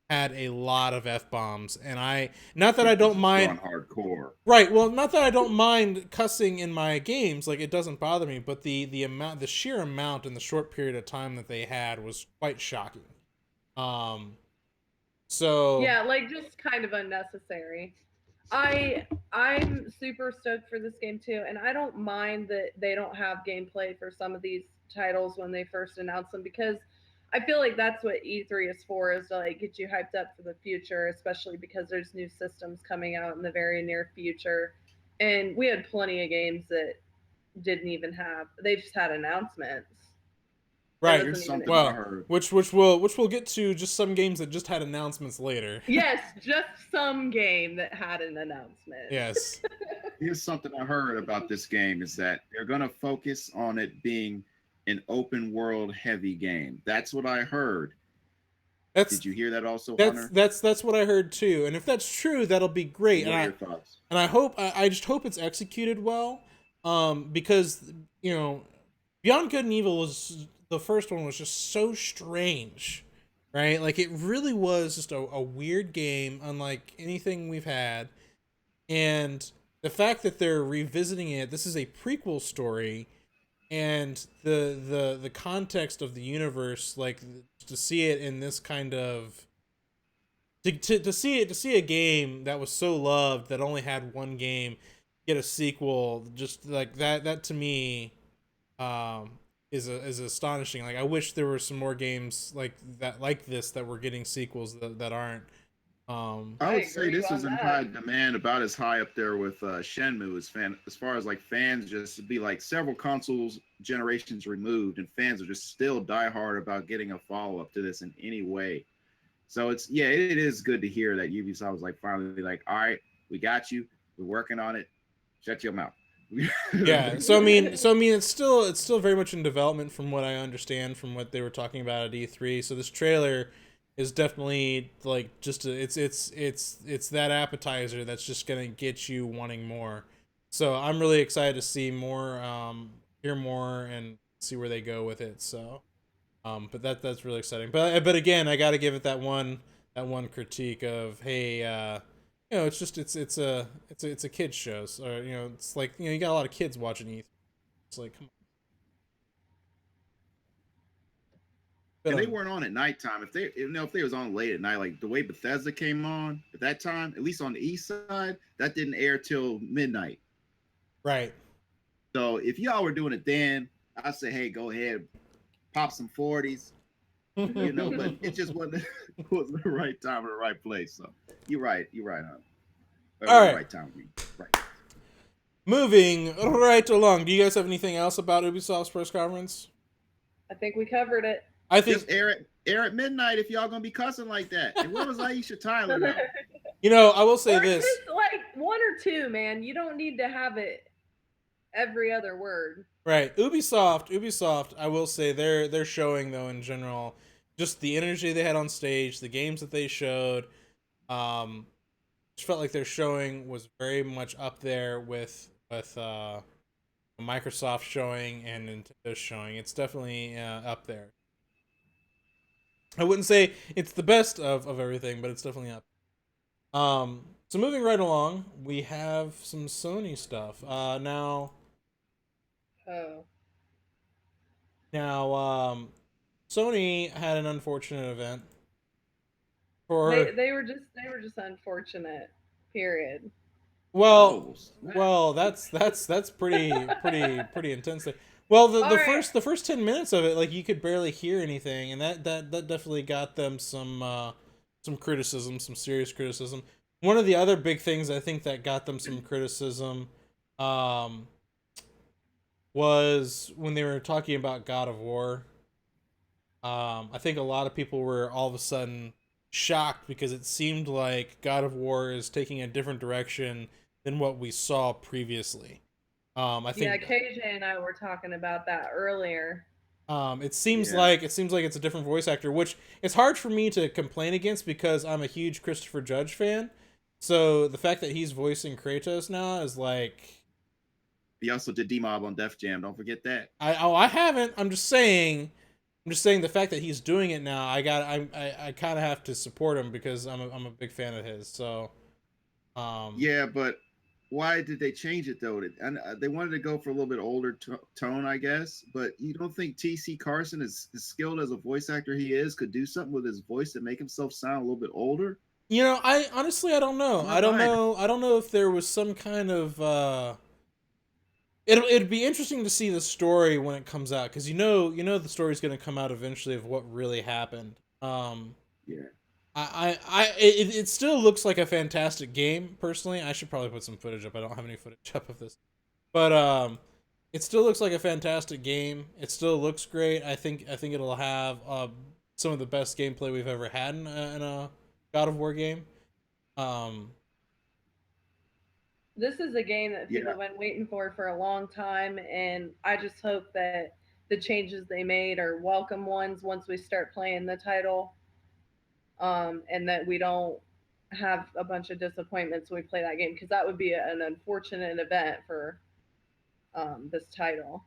had a lot of F-bombs, and not that I don't mind hardcore. Right, well, not that I don't mind cussing in my games, like it doesn't bother me, but the sheer amount in the short period of time that they had was quite shocking. So yeah, like just kind of unnecessary. I'm super stoked for this game too, and I don't mind that they don't have gameplay for some of these titles when they first announce them, because I feel like that's what E3 is for, is to like get you hyped up for the future, especially because there's new systems coming out in the very near future. And we had plenty of games that didn't even have, they just had announcements. Right. Well, which we'll get to, just some games that just had announcements later. Yes, just some game that had an announcement. Yes. Here's something I heard about this game, is that they're going to focus on it being an open world heavy game. That's what I heard. Did you hear that also, Hunter? That's what I heard too. And if that's true, that'll be great. What are your thoughts? And I just hope it's executed well. Because you know, Beyond Good and Evil was the first one was just so strange, right? Like it really was just a weird game, unlike anything we've had. And the fact that they're revisiting it, this is a prequel story, and the context of the universe, like to see it in this kind of to see a game that was so loved that only had one game get a sequel, just like that to me um is astonishing. Like I wish there were some more games like this that were getting sequels that aren't. I I would say agree this on is in that. high demand, about as high up there with Shenmue as far as like fans just be like several consoles generations removed, and fans are just still diehard about getting a follow up to this in any way. So it's yeah, it is good to hear that Ubisoft was like finally like, all right, we got you, we're working on it. Shut your mouth. Yeah, so I mean, it's still very much in development from what I understand from what they were talking about at E3. So this trailer is definitely like just it's that appetizer that's just gonna get you wanting more. So I'm really excited to see more, hear more, and see where they go with it. So, but that's really exciting. But again, I got to give it that one critique of hey, you know, it's just it's a kids show, so you know, it's like you know you got a lot of kids watching E3. It's like come on, but And they weren't on at nighttime. If they, you know, if they was on late at night, like the way Bethesda came on at that time, at least on the east side, that didn't air till midnight. right. So if y'all were doing it then, I'd say, hey, go ahead, pop some 40s, you know. But it just wasn't wasn't the right time or the right place. So you're right, huh? It All wasn't the right, right time. Right. moving right along. Do you guys have anything else about Ubisoft's press conference? I think we covered it. I think Just air at midnight if y'all gonna be cussing like that. And where was Aisha Tyler though? you know I will say Or this. just like one or two, man. You don't need to have it every other word. Right, Ubisoft. I will say they're showing though in general just the energy they had on stage, the games that they showed. Um, just felt like their showing was very much up there with Microsoft showing and Nintendo showing. It's definitely up there. I wouldn't say it's the best of everything, but it's definitely up. So moving right along, we have some Sony stuff. Oh, Sony had an unfortunate event they for they were just unfortunate. Period. well, Oh, snap. that's pretty intense. Well, All right. the first 10 minutes of it, like you could barely hear anything, and that definitely got them some criticism, some serious criticism. One of the other big things I think that got them some criticism, um, was when they were talking about God of War. I think a lot of people were all of a sudden shocked because it seemed like God of War is taking a different direction than what we saw previously. I Yeah, think KJ and I were talking about that earlier. Yeah. it seems like it's a different voice actor, which it's hard for me to complain against because I'm a huge Christopher Judge fan. So the fact that he's voicing Kratos now is like He also did D Mob on Def Jam. Don't forget that. I haven't. I'm just saying the fact that he's doing it now. I kind of have to support him because I'm a big fan of his. So um Yeah, but why did they change it though? And they wanted to go for a little bit older tone, I guess. But you don't think T.C. Carson, as skilled as a voice actor he is, could do something with his voice to make himself sound a little bit older? you know, I honestly I don't know. I'm not buying it. I don't know if there was some kind of it'd be interesting to see the story when it comes out because you know the story's going to come out eventually of what really happened. Yeah. It still looks like a fantastic game. Personally, I should probably put some footage up. I don't have any footage up of this, but it still looks like a fantastic game. It still looks great. I think it'll have some of the best gameplay we've ever had in a God of War game. Um, This is a game that people Yeah. have been waiting for a long time, and I just hope that the changes they made are welcome ones once we start playing the title, and that we don't have a bunch of disappointments when we play that game because that would be an unfortunate event for this title.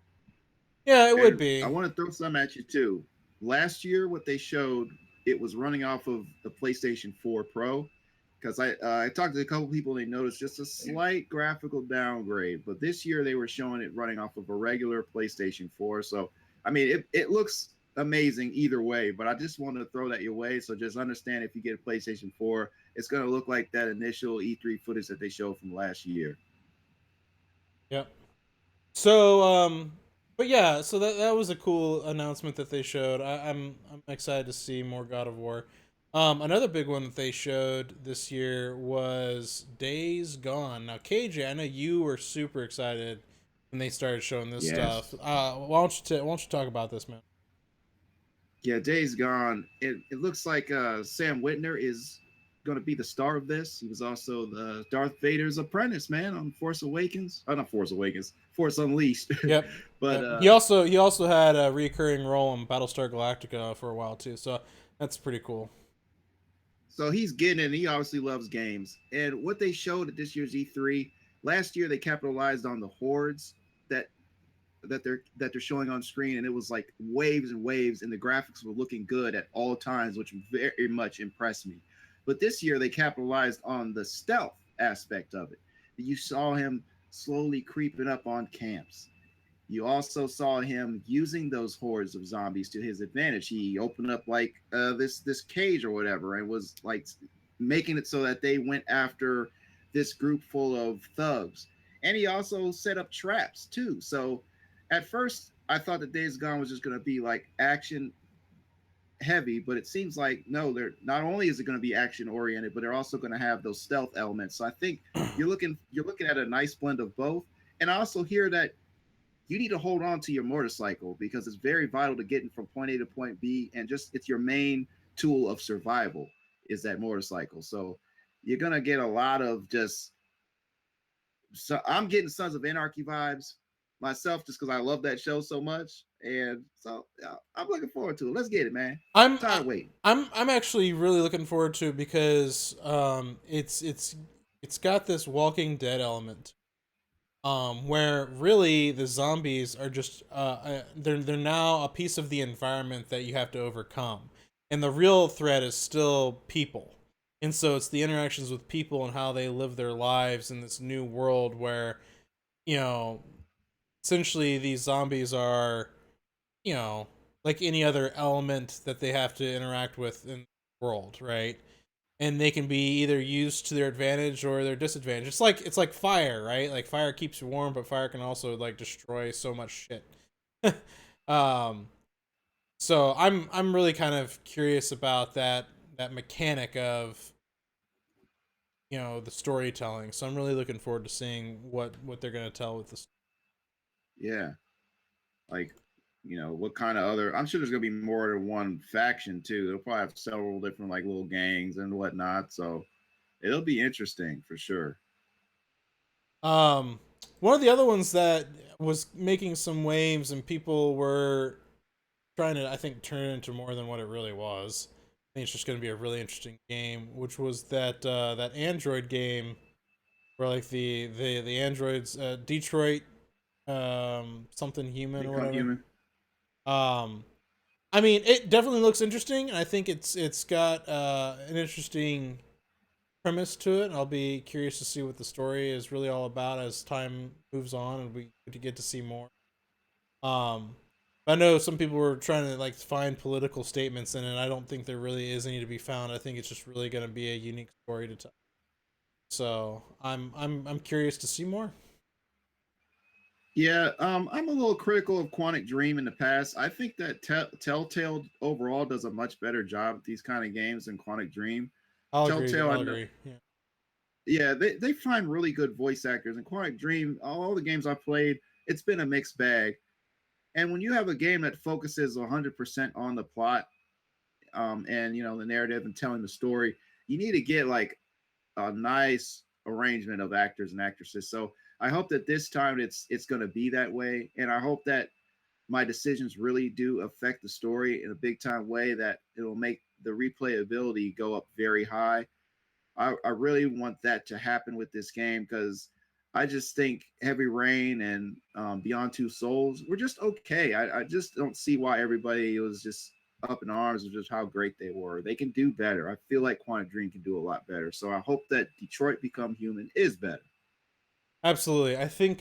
Yeah, it would And I be. want to throw some at you too. Last year, what they showed, it was running off of the PlayStation 4 Pro. Because I talked to a couple people, and they noticed just a slight graphical downgrade. But this year, they were showing it running off of a regular PlayStation 4. So, I mean, it looks amazing either way. But I just want to throw that your way. So just understand, if you get a PlayStation 4, it's going to look like that initial E3 footage that they showed from last year. Yep. So, but yeah, so that was a cool announcement that they showed. I'm excited to see more God of War. Another big one that they showed this year was Days Gone. Now, KJ, I know you were super excited when they started showing this stuff. Yes. Why don't you talk about this, man? Yeah, Days Gone. It looks like Sam Whitner is going to be the star of this. He was also the Darth Vader's apprentice, man, on Force Awakens. Oh, not Force Awakens, Force Unleashed. Yep. but Yep. He also had a recurring role in Battlestar Galactica for a while too. So that's pretty cool. So he's getting it. He obviously loves games. And what they showed at this year's E3, last year they capitalized on the hordes that they're showing on screen, and it was like waves and waves, and the graphics were looking good at all times, which very much impressed me. But this year they capitalized on the stealth aspect of it. You saw him slowly creeping up on camps. You also saw him using those hordes of zombies to his advantage. He opened up like this cage or whatever, and was like making it so that they went after this group full of thugs. And he also set up traps too. So at first, I thought that Days Gone was just going to be like action heavy, but it seems like no. They're not only is it going to be action oriented, but they're also going to have those stealth elements. So I think you're looking at a nice blend of both. And I also hear that you need to hold on to your motorcycle because it's very vital to getting from point A to point B, and just it's your main tool of survival is that motorcycle. So you're gonna get a lot of just. So I'm getting Sons of Anarchy vibes myself just because I love that show so much, and so yeah, I'm looking forward to it. Let's get it, man. I'm Tired of waiting. I'm actually really looking forward to it because it's got this Walking Dead element, where really the zombies are just they're now a piece of the environment that you have to overcome, and the real threat is still people. And so it's the interactions with people and how they live their lives in this new world where, you know, essentially these zombies are, you know, like any other element that they have to interact with in the world, right? And they can be either used to their advantage or their disadvantage. It's like fire, right? Like fire keeps you warm, but fire can also like destroy so much shit. um, so I'm really kind of curious about that mechanic of, the storytelling. So I'm really looking forward to seeing what they're gonna tell with this. Yeah, like what kind of other? I'm sure there's gonna be more than one faction too. They'll probably have several different like little gangs and whatnot. So it'll be interesting for sure. One of the other ones that was making some waves and people were trying to, I think, turn it into more than what it really was. I think it's just going to be a really interesting game, which was that Android game where like the androids, Detroit, something human or Become whatever. human. Um, I mean, it definitely looks interesting, and I think it's got an interesting premise to it. I'll be curious to see what the story is really all about as time moves on, and we get to see more. Um, I know some people were trying to like find political statements in it. I don't think there really is any to be found. I think it's just really going to be a unique story to tell. So I'm curious to see more. Yeah, I'm a little critical of Quantic Dream in the past. I think that Telltale overall does a much better job at these kind of games than Quantic Dream. I'll agree. Telltale, I I'll know, agree. Yeah. yeah, they find really good voice actors. And Quantic Dream, all the games I've played, it's been a mixed bag. And when you have a game that focuses 100% on the plot, and the narrative and telling the story, you need to get like a nice arrangement of actors and actresses. So I hope that this time it's going to be that way, and I hope that my decisions really do affect the story in a big time way that it'll make the replayability go up very high. I really want that to happen with this game because I just think Heavy Rain and Beyond Two Souls were just okay. I just don't see why everybody was just up in arms of just how great they were. They can do better. I feel like Quantum Dream can do a lot better. So I hope that Detroit Become Human is better. Absolutely. I think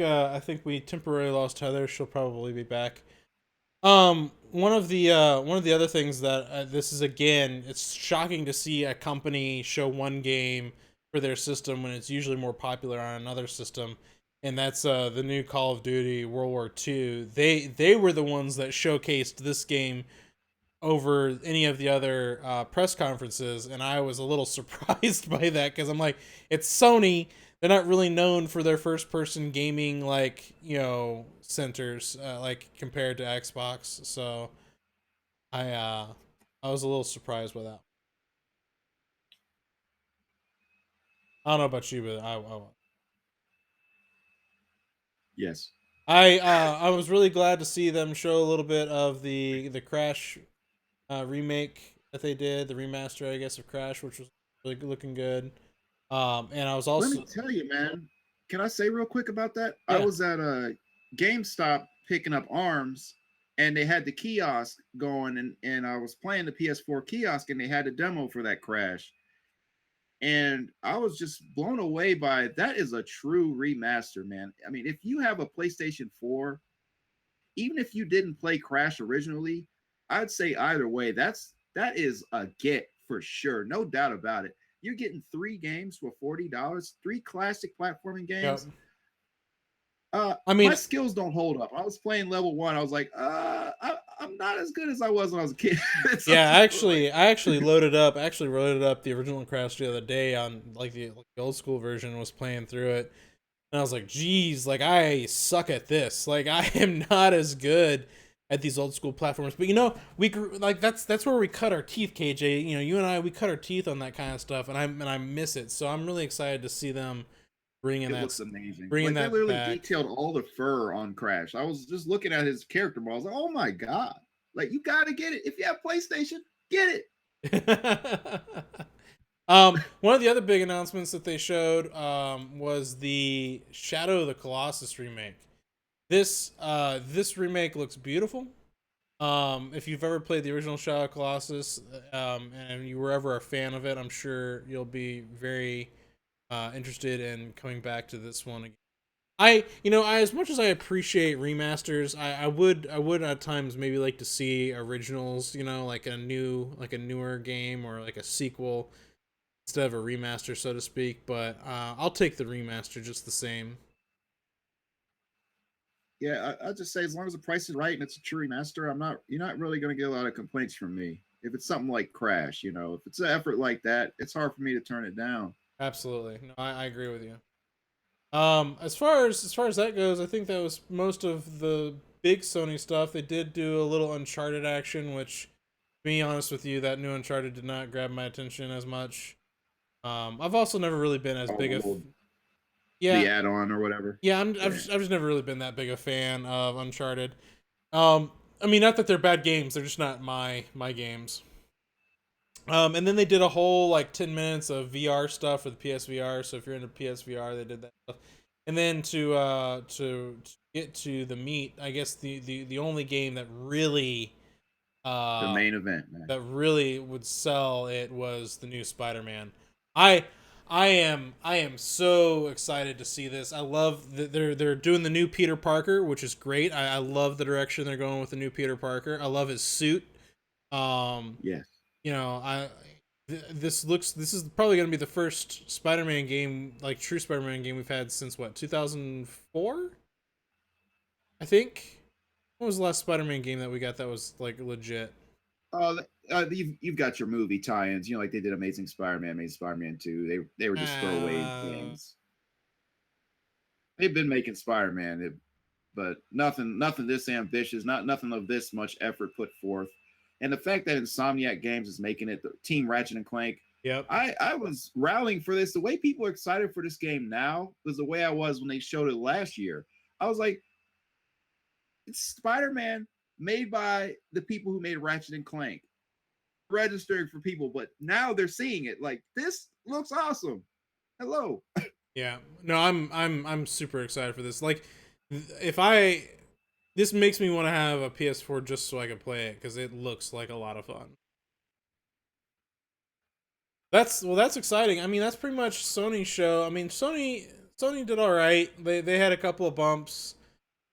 we temporarily lost Heather. She'll probably be back. One of the other things that this is again, it's shocking to see a company show one game for their system when it's usually more popular on another system, and that's the new Call of Duty World War II. They were the ones that showcased this game over any of the other press conferences, and I was a little surprised by that because I'm like, it's Sony. They're not really known for their first-person gaming, like, centers, like compared to Xbox. So I was a little surprised by that. I don't know about you, but Yes. I was really glad to see them show a little bit of the Crash remake that they did, the remaster, I guess, of Crash, which was really looking good. And I was Let also me tell you, man. Can I say real quick about that? I yeah was at a GameStop picking up arms, and they had the kiosk going, and I was playing the PS4 kiosk, and they had a demo for that Crash, and I was just blown away by it. That is a true remaster, man. I mean, if you have a PlayStation 4, even if you didn't play Crash originally, I'd say either way, that is a get for sure, no doubt about it. You're getting 3 games for $40, 3 classic platforming yeah. games. I My mean, skills don't hold up. I was playing level 1. I was like, I'm not as good as I was when I was a kid. So yeah. like, I actually loaded up. I actually loaded up the original Crash the other day on the old school version. And was playing through it, and I was like, "Geez, like I suck at this. Like I am not as good at these old school platforms." But we grew like that's where we cut our teeth, KJ. You and I, we cut our teeth on that kind of stuff, and I miss it. So I'm really excited to see them it looks amazing. bringing Like they that literally back. detailed all the fur on Crash. I was just looking at his character model. I was like, oh my god! Like you got to get it if you have PlayStation. Get it. One of the other big announcements that they showed was the Shadow of the Colossus remake. This remake looks beautiful. If you've ever played the original Shadow of the Colossus, and you were ever a fan of it, I'm sure you'll be very interested in coming back to this one again. As much as I appreciate remasters, I would at times maybe like to see originals, like like a newer game or like a sequel instead of a remaster, so to speak. But I'll take the remaster just the same. Yeah, I just say as long as the price is right and it's a true remaster, you're not really going to get a lot of complaints from me. If it's something like Crash, if it's an effort like that, it's hard for me to turn it down. Absolutely, no, I agree with you. As far as that goes, I think that was most of the big Sony stuff. They did do a little Uncharted action, which, to be honest with you, that new Uncharted did not grab my attention as much. I've also never really been as big of Oh, yeah the add-on or whatever. yeah. Yeah. I've just never really been that big a fan of Uncharted. I mean, not that they're bad games; they're just not my games. And then they did a whole like 10 minutes of VR stuff for the PSVR. So if you're into PSVR, they did that stuff. And then to get to the meat, I guess the only game The uh main event, man. that really would sell it was the new Spider-Man. I I am so excited to see this. I love that they're doing the new Peter Parker, which is great. I love the direction they're going with the new Peter Parker. I love his suit. Um, Yes. this is probably going to be the first Spider-Man game, like true Spider-Man game we've had since what, 2004, I think. What was the last Spider-Man game that we got that was like legit? You've got your movie tie-ins, like they did Amazing Spider-Man, Amazing Spider-Man 2. They were just throwaway uh games. They've been making Spider-Man, but nothing this ambitious, nothing of this much effort put forth. And the fact that Insomniac Games is making it, the Team Ratchet and Clank, yep. I was rallying for this. The way people are excited for this game now was the way I was when they showed it last year. I was like, it's Spider-Man made by the people who made Ratchet and Clank, registering for people, but now they're seeing it. Like, this looks awesome. Hello. Yeah. No, I'm super excited for this. Like, if I this makes me want to have a PS4 just so I can play it because it looks like a lot of fun. That's exciting. I mean, that's pretty much Sony's show. I mean, Sony did all right. They had a couple of bumps.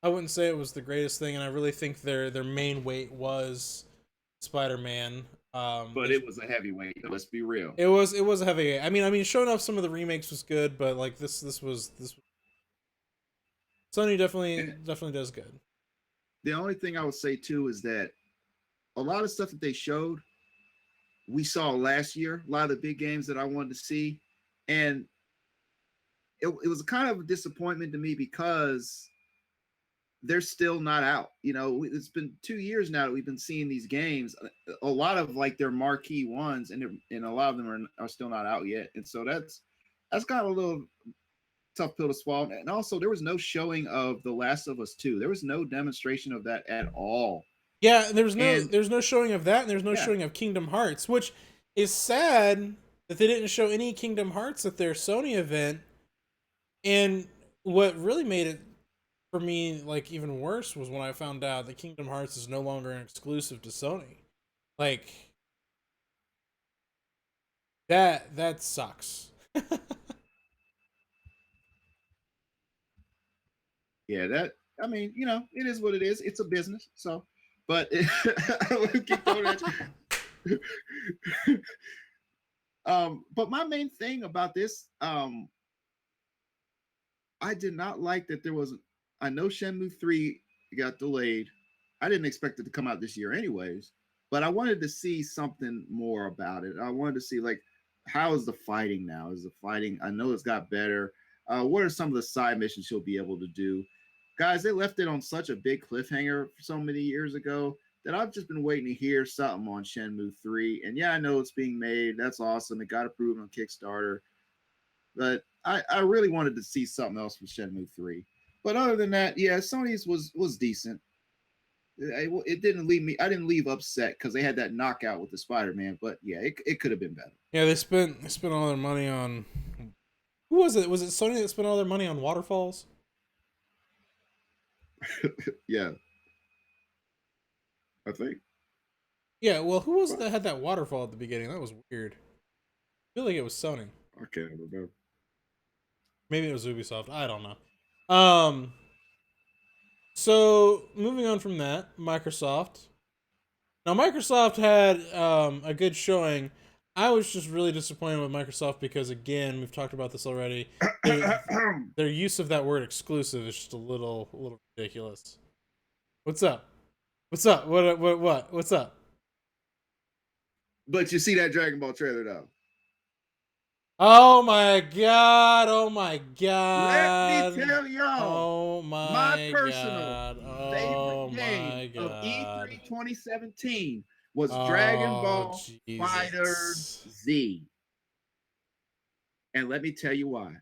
I wouldn't say it was the greatest thing, and I really think their main weight was Spider-Man. But it was a heavyweight. Let's be real. It was a heavy. I mean, showing off some of the remakes was good, but like this Sony definitely does good. The only thing I would say too is that a lot of stuff that they showed, we saw last year. A lot of the big games that I wanted to see, and it was kind of a disappointment to me because they're still not out. You know, it's been 2 years now that we've been seeing these games. A lot of like their marquee ones, and a lot of them are still not out yet. And so that's kind of a little tough pill to swallow. And also, there was no showing of The Last of Us 2. There was no demonstration of that at all. Yeah, And there's no showing of that, and there's no yeah, showing of Kingdom Hearts, which is sad that they didn't show any Kingdom Hearts at their Sony event. And what really made it for me like even worse was when I found out that Kingdom Hearts is no longer an exclusive to Sony. Like that sucks. yeah, that I mean, you know, it is what it is. It's a business. So, but keep going at you. But my main thing about this, I did not like that there was. I know Shenmue 3 got delayed. I didn't expect it to come out this year, anyways. But I wanted to see something more about it. I wanted to see like how is the fighting now? Is the fighting? I know it's got better. What are some of the side missions he'll be able to do? Guys, they left it on such a big cliffhanger so many years ago that I've just been waiting to hear something on Shenmue 3. And yeah, I know it's being made. That's awesome. It got approved on Kickstarter. But I really wanted to see something else from Shenmue 3. But other than that, yeah, Sony's was decent. It didn't leave me. I didn't leave upset because they had that knockout with the Spider-Man. But yeah, it could have been better. Yeah, they spent all their money on who was it? Was it Sony that spent all their money on waterfalls? Yeah, I think. Yeah, well, who was it that had that waterfall at the beginning? That was weird. I feel like it was Sony. I can't remember. Maybe it was Ubisoft. I don't know. So moving on from that, Microsoft. Now Microsoft had a good showing. I was just really disappointed with Microsoft because again, we've talked about this already. Their use of that word exclusive is just a little ridiculous. What's up? What's up? What? What's up? But you see that Dragon Ball trailer though. Oh my god! Oh my Let god! me tell y'all, Oh my my personal god! Oh favorite my game of god! E3 2017 was Dragon Oh Ball Fighters Jesus! Z. And let me tell you why.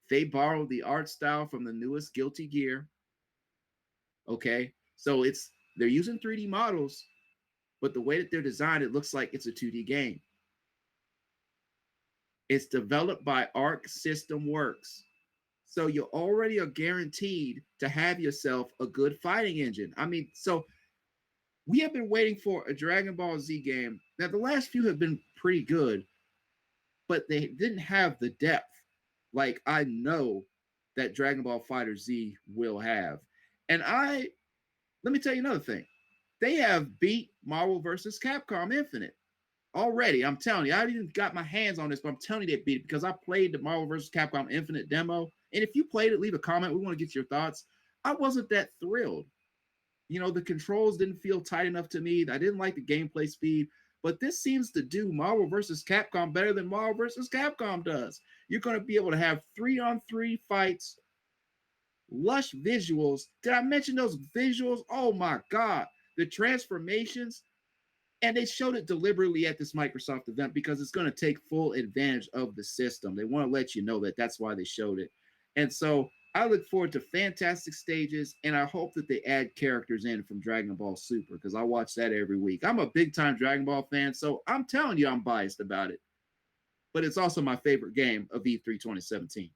They borrowed the art style from the newest Guilty Gear. Okay. So they're using 3D models, but the way that they're designed, it looks like it's a 2D game. It's developed by Arc System Works. So you already are guaranteed to have yourself a good fighting engine. I mean, so we have been waiting for a Dragon Ball Z game. Now, the last few have been pretty good, but they didn't have the depth like I know that Dragon Ball Fighter Z will have. And let me tell you another thing. They have beat Marvel versus Capcom Infinite already. I'm telling you, I didn't got my hands on this, but I'm telling you they beat it because I played the Marvel vs. Capcom Infinite demo. And if you played it, leave a comment. We want to get your thoughts. I wasn't that thrilled. You know, the controls didn't feel tight enough to me. I didn't like the gameplay speed. But this seems to do Marvel vs. Capcom better than Marvel vs. Capcom does. You're going to be able to have 3-on-3 fights, lush visuals. Did I mention those visuals? Oh my God. The transformations, and they showed it deliberately at this Microsoft event because it's going to take full advantage of the system. They want to let you know that that's why they showed it. And so I look forward to fantastic stages, and I hope that they add characters in from Dragon Ball Super because I watch that every week. I'm a big time Dragon Ball fan, so I'm telling you I'm biased about it. but it's also my favorite game of E3 2017.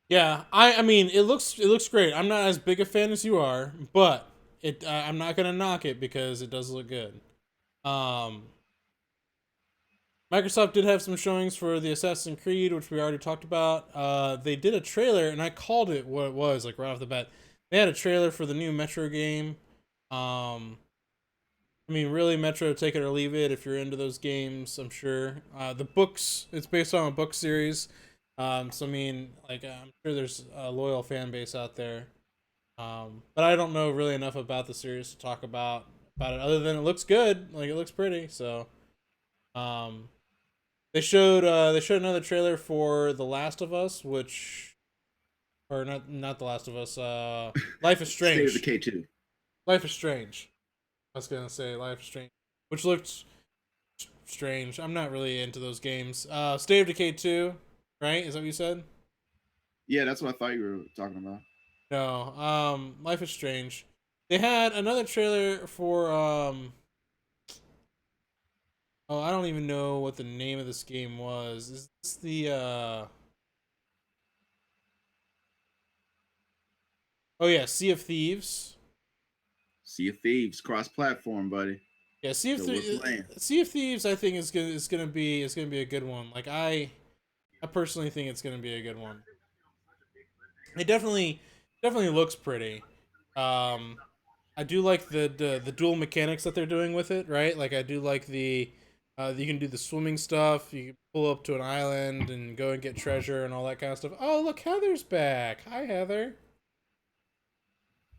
Yeah, I mean it looks great. I'm not as big a fan as you are, but I'm not gonna knock it because it does look good. Um, Microsoft did have some showings for the Assassin's Creed, which we already talked about. They did a trailer, and I called it what it was, like right off the bat. They had a trailer for the new Metro game. I mean, really, Metro, take it or leave it if you're into those games, I'm sure. The books, it's based on a book series. So, I mean, like, I'm sure there's a loyal fan base out there. But I don't know really enough about the series to talk about it, other than it looks good. Like, it looks pretty, so. Um, they showed another trailer for The Last of Us, which or not The Last of Us. Life is State of Strange. Decay 2. Life is Strange. I was gonna say Life is Strange, which looked strange. I'm not really into those games. State of Decay 2, right? Is that what you said? Yeah, that's what I thought you were talking about. No. Life is Strange. They had another trailer for oh, I don't even know what the name of this game was. Is this the oh yeah, Sea of Thieves. Sea of Thieves, cross-platform, buddy. Yeah, So we're playing. Sea of Thieves I think is gonna be a good one. Like I personally think it's gonna be a good one. It definitely looks pretty. Um I do like the dual mechanics that they're doing with it, right? Like I do like the you can do the swimming stuff. You can pull up to an island and go and get treasure and all that kind of stuff. Oh, look, Heather's back. Hi, Heather.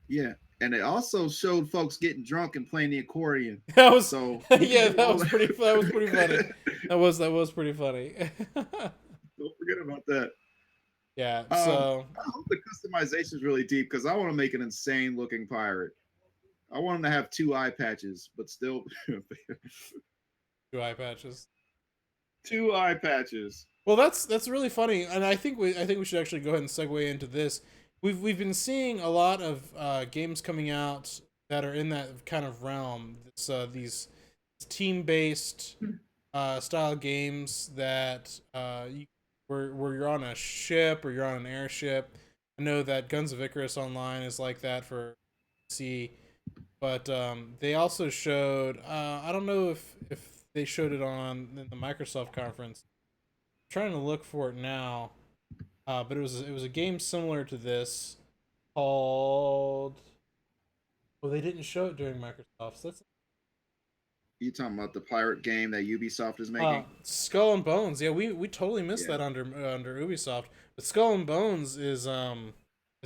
Yeah, and it also showed folks getting drunk and playing the accordion. That was So yeah, that was pretty funny. That was pretty funny. Don't forget about that. Yeah, Um, so I hope the customization is really deep because I want to make an insane looking pirate. I want him to have 2 eye patches, but still 2 eye patches. 2 eye patches. Well, that's really funny, and I think we should actually go ahead and segue into this. We've been seeing a lot of games coming out that are in that kind of realm. It's, these team based style games that where you're on a ship or you're on an airship. I know that Guns of Icarus Online is like that for PC, but they also showed. I don't know if they showed it on in the Microsoft conference. I'm trying to look for it now, but it was a game similar to this called. Well, they didn't show it during Microsoft. So that's You talking about the pirate game that Ubisoft is making? Skull and Bones. Yeah, we totally missed Yeah. that under Ubisoft. But Skull and Bones is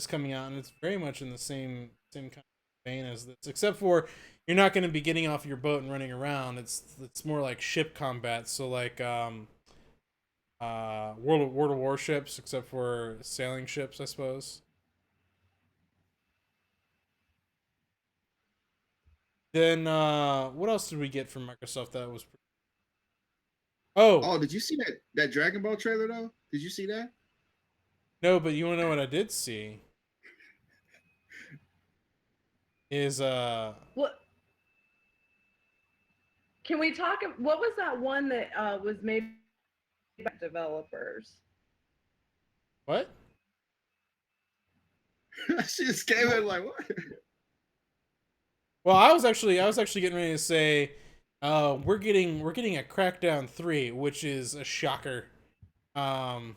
coming out, and it's very much in the same kind of vein as this, except for you're not going to be getting off your boat and running around. It's more like ship combat. So like World of Warships, except for sailing ships, I suppose. Then what else did we get from Microsoft that was? Oh Oh, did you see that Dragon Ball trailer though? Did you see that? no, but you want to know what I did see? Is What can we talk? What was that one that was made by developers? what? She just came in like what? Well, I was actually getting ready to say, we're getting a Crackdown 3, which is a shocker. Um,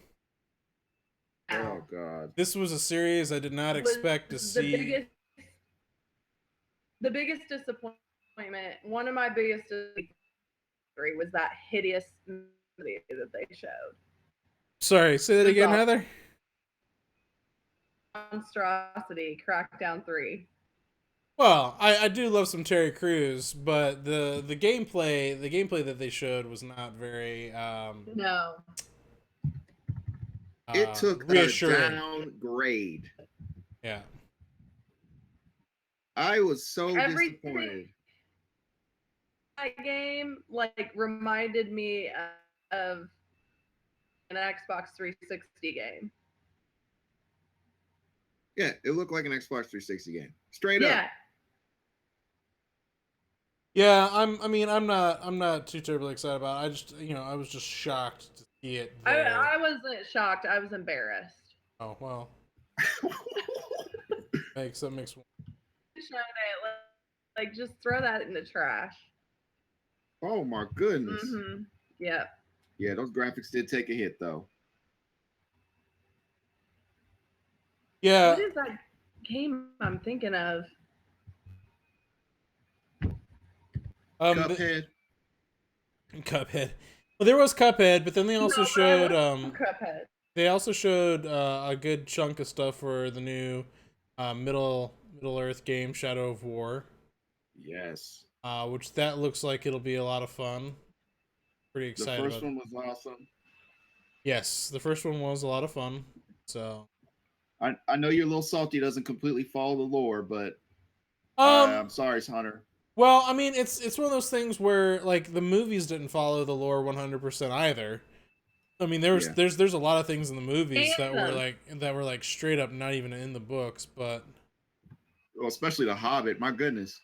Oh God. this was a series I did not expect to see. The biggest disappointment. One of my biggest was that hideous movie that they showed. Sorry, say that again, Heather. Monstrosity, Crackdown 3. Well, I do love some Terry Crews, but the gameplay that they showed was not very No. It took a reassuring. downgrade. Yeah. I was so Everything disappointed. that game like reminded me of an Xbox 360 game. Yeah, it looked like an Xbox 360 game. Straight Yeah. up. Yeah, I'm not too terribly excited about it. I was just shocked to see it there. I wasn't shocked. I was embarrassed. Oh, well, that makes Shown it, like just throw that in the trash. Oh my goodness. Mm-hmm. Yep. Yeah, those graphics did take a hit though. Yeah. What is that game I'm thinking of? The, Cuphead. Cuphead. Well, there was Cuphead, but then they also No, but I showed love Cuphead. they also showed a good chunk of stuff for the new Middle Earth game, Shadow of War. Yes. Which that looks like it'll be a lot of fun. Pretty The excited first about. one was awesome. Yes, the first one was a lot of fun. So I know you're a little salty. It doesn't completely follow the lore, but um I'm sorry, Hunter. well, I mean it's one of those things where like the movies didn't follow the lore 100% either. I mean Yeah. there's a lot of things in the movies Anthem. that were like straight up not even in the books, but Well, especially the Hobbit. My goodness.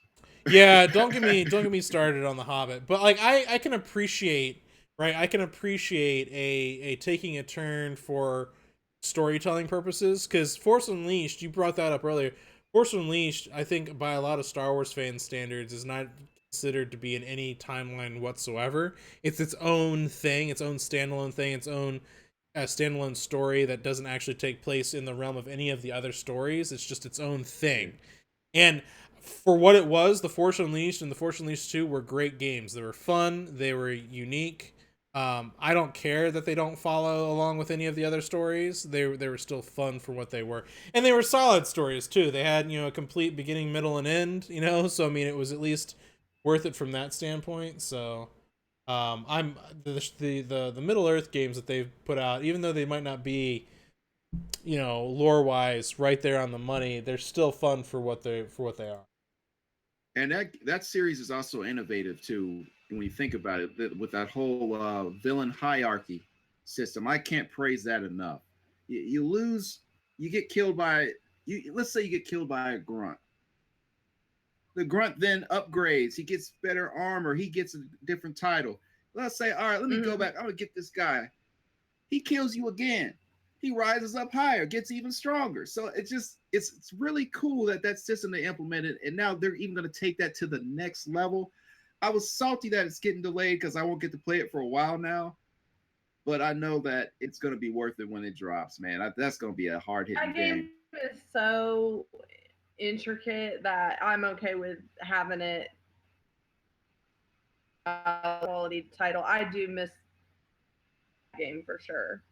yeah, don't get me started on the Hobbit. But like I can appreciate, right? I can appreciate a taking a turn for storytelling purposes, cuz Force Unleashed, you brought that up earlier. Force Unleashed, I think by a lot of Star Wars fan standards is not considered to be in any timeline whatsoever. It's its own thing, its own standalone thing, its own standalone story that doesn't actually take place in the realm of any of the other stories. It's just its own thing. And for what it was, The Force Unleashed and The Force Unleashed 2 were great games. They were fun. They were unique. I don't care that they don't follow along with any of the other stories. They were still fun for what they were, and they were solid stories too. They had a complete beginning, middle, and end. So I mean, it was at least worth it from that standpoint. So I'm the Middle Earth games that they've put out, even though they might not be lore wise right there on the money, they're still fun for what they are. And that series is also innovative too when you think about it, with that whole villain hierarchy system. I can't praise that enough. You lose, you get killed by you. Let's say you get killed by a grunt. The grunt then upgrades. He gets better armor. He gets a different title. Let's say, all right, let me go back. I'm gonna get this guy. He kills you again. He rises up higher, gets even stronger. So it's really cool that system they implemented, and now they're even going to take that to the next level. I was salty that it's getting delayed because I won't get to play it for a while now, but I know that it's going to be worth it when it drops, man. That's going to be a hard hitting That game game. is so intricate that I'm okay with having it quality title. I do miss that game for sure.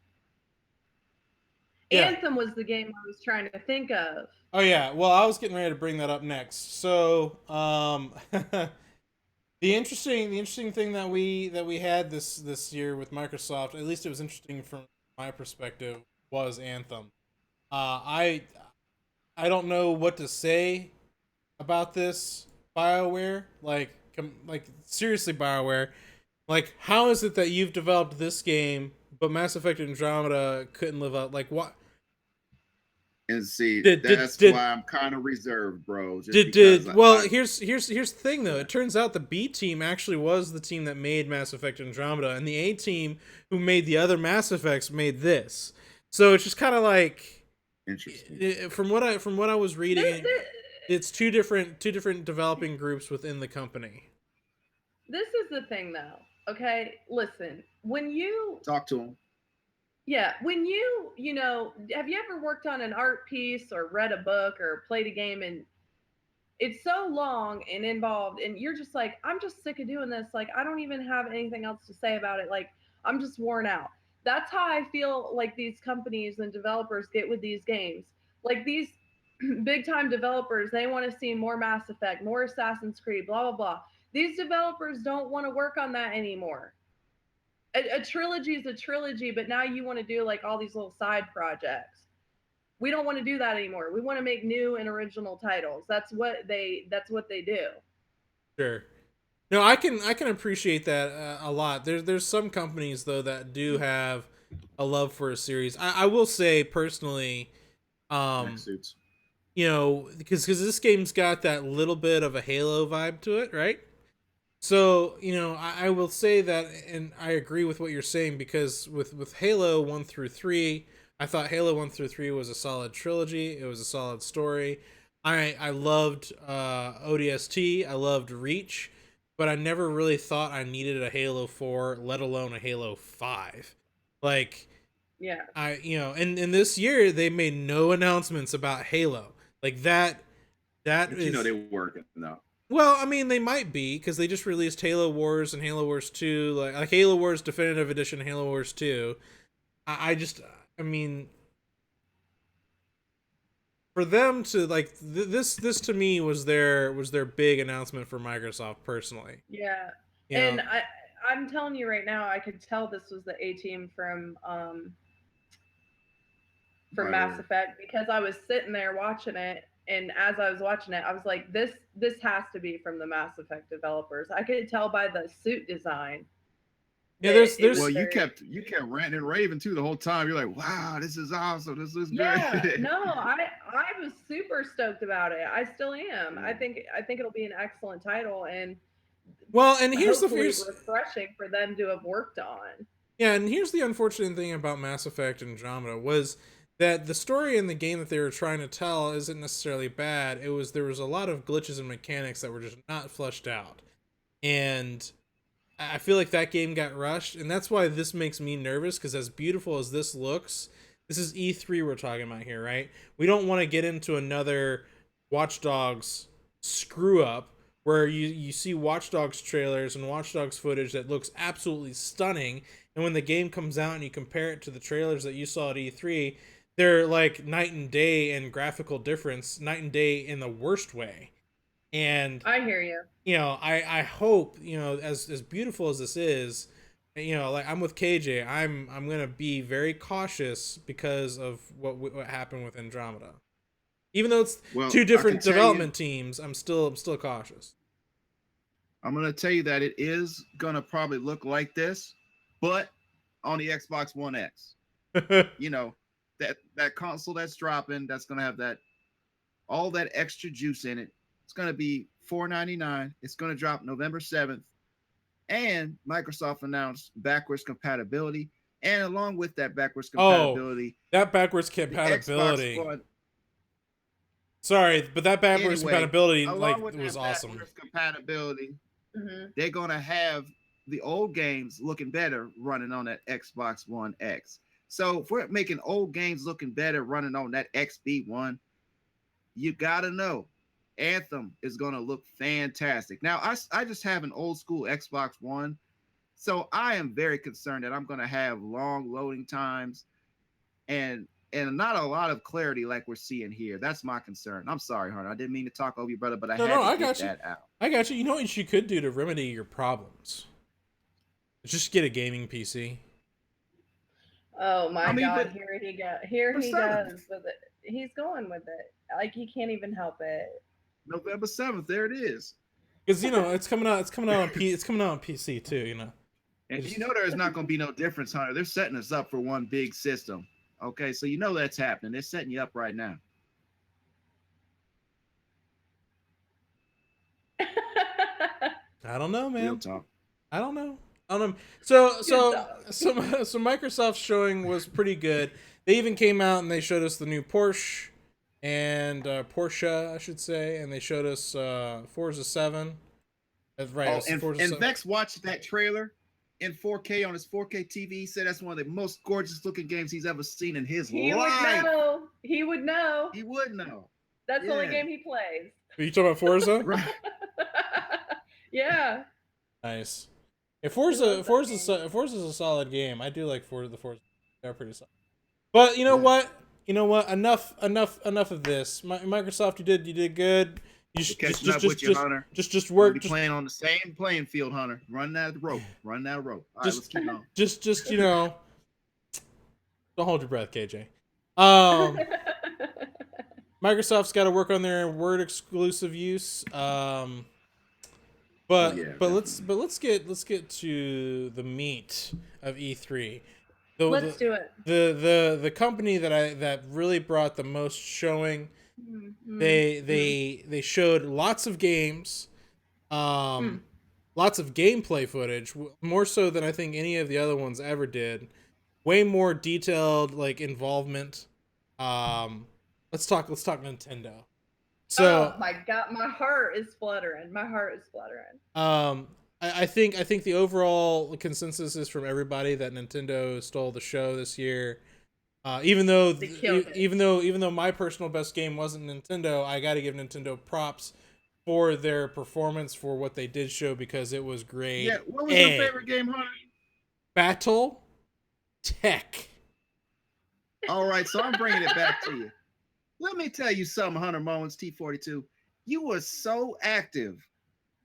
Yeah. Anthem was the game I was trying to think of. Oh yeah. Well, I was getting ready to bring that up next. So, the interesting thing that we had this year with Microsoft, at least it was interesting from my perspective, was Anthem. I don't know what to say about this BioWare. Like seriously, BioWare. Like, how is it that you've developed this game, but Mass Effect Andromeda couldn't live up? Like, what? And see, Did why I'm kind of reserved, bro. Here's the thing though. It turns out the B team actually was the team that made Mass Effect Andromeda, and the A team who made the other Mass Effects made this. So it's just kind of like interesting. From what I was reading, it's two different developing groups within the company. This is the thing though. Okay, listen. When you talk to them, yeah, when have you ever worked on an art piece or read a book or played a game and it's so long and involved and you're just like, I'm just sick of doing this. Like, I don't even have anything else to say about it. Like, I'm just worn out. That's how I feel like these companies and developers get with these games. Like these big time developers, they want to see more Mass Effect, more Assassin's Creed, blah, blah, blah. These developers don't want to work on that anymore. A trilogy is a trilogy, but now you want to do like all these little side projects. We don't want to do that anymore. We want to make new and original titles. That's what they do. Sure. No, I can appreciate that a lot. There's some companies though that do have a love for a series. I will say personally, because this game's got that little bit of a Halo vibe to it, right? So, I will say that, and I agree with what you're saying, because with Halo 1 through 3, I thought Halo 1 through 3 was a solid trilogy. It was a solid story. I loved ODST. I loved Reach, but I never really thought I needed a Halo 4, let alone a Halo 5. Like, Yeah. and this year they made no announcements about Halo. Like that But is, they're working though. well, I mean, they might be, because they just released Halo Wars and Halo Wars 2, like Halo Wars Definitive Edition, Halo Wars 2. I mean, for them to like this to me was their big announcement for Microsoft personally. Yeah. You And know, I'm telling you right now, I could tell this was the A team from Mass Effect, because I was sitting there watching it, and as I was watching it, I was like, this has to be from the Mass Effect developers. I could tell by the suit design. yeah, Well, you kept ranting and raving too the whole time. You're like, wow, this is awesome. This is great. Yeah, no, I was super stoked about it. I still am. I think it'll be an excellent title, and well, and here's refreshing for them to have worked on. Yeah, and here's the unfortunate thing about Mass Effect Andromeda was that the story in the game that they were trying to tell isn't necessarily bad. There was a lot of glitches and mechanics that were just not fleshed out. And I feel like that game got rushed, and that's why this makes me nervous, because as beautiful as this looks, this is E3 we're talking about here, right? We don't want to get into another Watch Dogs screw up where you see Watch Dogs trailers and Watch Dogs footage that looks absolutely stunning, and when the game comes out and you compare it to the trailers that you saw at E3, they're like night and day in graphical difference, night and day in the worst way. And I hear you. I hope, as beautiful as this is, like I'm with KJ, I'm gonna be very cautious because of what happened with Andromeda. Even though it's two different development teams, I'm still cautious. I'm gonna tell you that it is gonna probably look like this, but on the Xbox One X. that console that's dropping, that's gonna have all that extra juice in it. It's gonna be $4.99. It's gonna drop November 7th. And Microsoft announced backwards compatibility. And along with that backwards compatibility, that backwards compatibility. Sorry, but that backwards compatibility was awesome. Backwards compatibility, they're gonna have the old games looking better running on that Xbox One X. So if we're making old games looking better running on that XB1, you gotta know Anthem is gonna look fantastic. Now, I just have an old school Xbox One, so I am very concerned that I'm gonna have long loading times and not a lot of clarity like we're seeing here. That's my concern. I'm sorry, Hunter. I didn't mean to talk over you, brother, but I had to get that out. I got you. You know what you could do to remedy your problems? Just get a gaming PC. Oh my God! Here he goes with it. He's going with it. Like he can't even help it. November 7th, there it is. Because it's coming out. It's coming out on PC too. And there's not going to be no difference, Hunter. They're setting us up for one big system. Okay, so that's happening. They're setting you up right now. I don't know, man. Real talk. I don't know. So Microsoft's showing was pretty good. They even came out and they showed us the new Porsche and Porsche, I should say, and they showed us Forza 7. That's right. And Vex watched that trailer in 4K on his 4K TV. He said that's one of the most gorgeous looking games he's ever seen in his life. He would know. He would know. That's the only game he plays. Are you talking about Forza? Right. Yeah. Nice. Yeah, Forza's a solid game. I do like the Forza. They're pretty solid. But you know what? Enough of this. Microsoft, you did good. You just work. Just playing on the same playing field, Hunter. Run that rope. All right, let's keep on. Just don't hold your breath, KJ. Microsoft's got to work on their word exclusive use. But let's get to the meat of E3. Let's do it. The company that really brought the most showing. They showed lots of games. lots of gameplay footage, more so than I think any of the other ones ever did. Way more detailed like involvement. Let's talk Nintendo. So Oh my god, my heart is fluttering. My heart is fluttering. I think the overall consensus is from everybody that Nintendo stole the show this year. Even though They killed it. even though my personal best game wasn't Nintendo, I got to give Nintendo props for their performance for what they did show because it was great. Yeah, what was your favorite game, Hunter? Battle Tech. All right, so I'm bringing it back to you. Let me tell you something, Hunter Moments T42. You were so active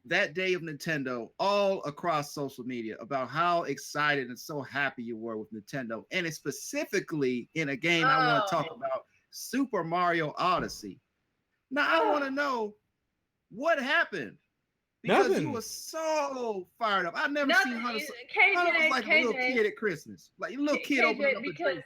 that day of Nintendo all across social media about how excited and so happy you were with Nintendo. And it's specifically in a game I want to talk about, Super Mario Odyssey. Now, I want to know what happened. Because Nothing. you were so fired up. I've never seen Hunter. KJ, Hunter was like a little kid at Christmas. Like a little kid opening up a drink.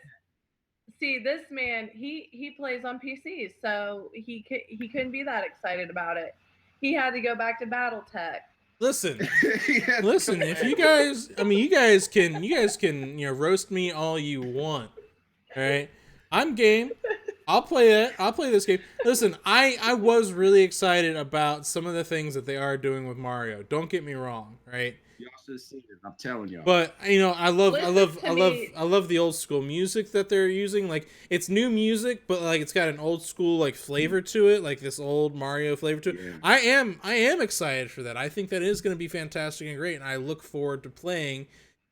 See, this man, he plays on PCs, so he couldn't be that excited about it. He had to go back to BattleTech. Listen, listen. If you guys, I mean, you guys can, roast me all you want. All right, I'm game. I'll play it. I'll play this game. Listen, I was really excited about some of the things that they are doing with Mario. Don't get me wrong, right? Y'all should see it. I'm telling y'all. But I love the old school music that they're using. Like it's new music, but like it's got an old school like flavor to it, like this old Mario flavor to it. Yeah. I am excited for that. I think that is going to be fantastic and great, and I look forward to playing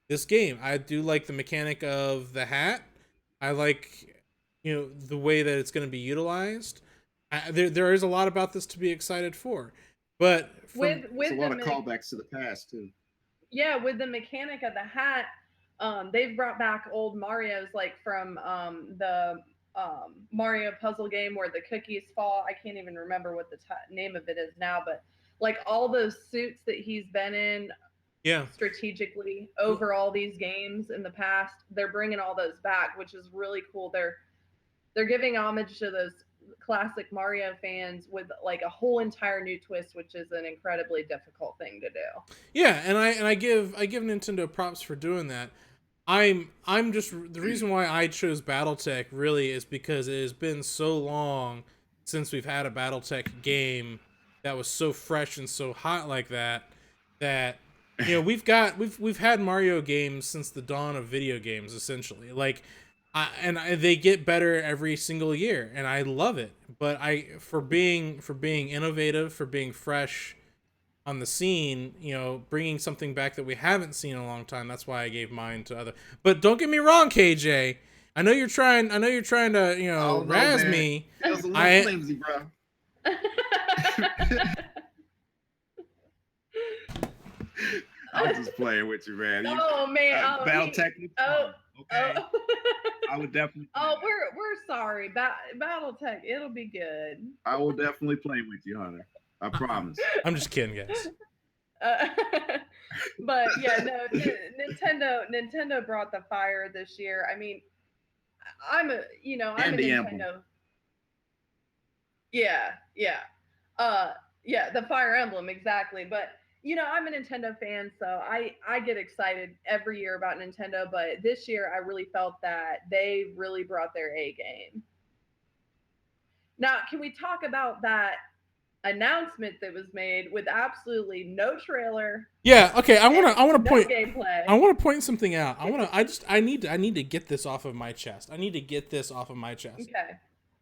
this game. I do like the mechanic of the hat. I like the way that it's going to be utilized. There is a lot about this to be excited for, but with a lot of callbacks to the past too. Yeah, with the mechanic of the hat, they've brought back old Marios, like from the Mario puzzle game where the cookies fall. I can't even remember what the name of it is now, but like all those suits that he's been in, strategically over all these games in the past, they're bringing all those back, which is really cool. They're giving homage to those classic Mario fans with like a whole entire new twist, which is an incredibly difficult thing to do. Yeah, and I give Nintendo props for doing that. I'm just the reason why I chose BattleTech really is because it has been so long since we've had a BattleTech game that was so fresh and so hot like that we've had Mario games since the dawn of video games essentially. Like they get better every single year, and I love it. But for being innovative, for being fresh on the scene, bringing something back that we haven't seen in a long time. That's why I gave mine to other. But don't get me wrong, KJ. I know you're trying to razz me. That was a little flimsy, bro. I'm just playing with you, man. BattleTech. Okay. I would definitely. We're sorry. BattleTech, it'll be good. I will definitely play with you, Hunter. I promise. I'm just kidding, guys. But yeah, no. Nintendo brought the fire this year. I mean, I'm a Nintendo. Emblem. Yeah. The Fire Emblem, exactly. But I'm a Nintendo fan, so I get excited every year about Nintendo, but this year I really felt that they really brought their A game. Now, can we talk about that announcement that was made with absolutely no trailer? Yeah, okay. I want to point gameplay. I want to point something out. I need to get this off of my chest. Okay.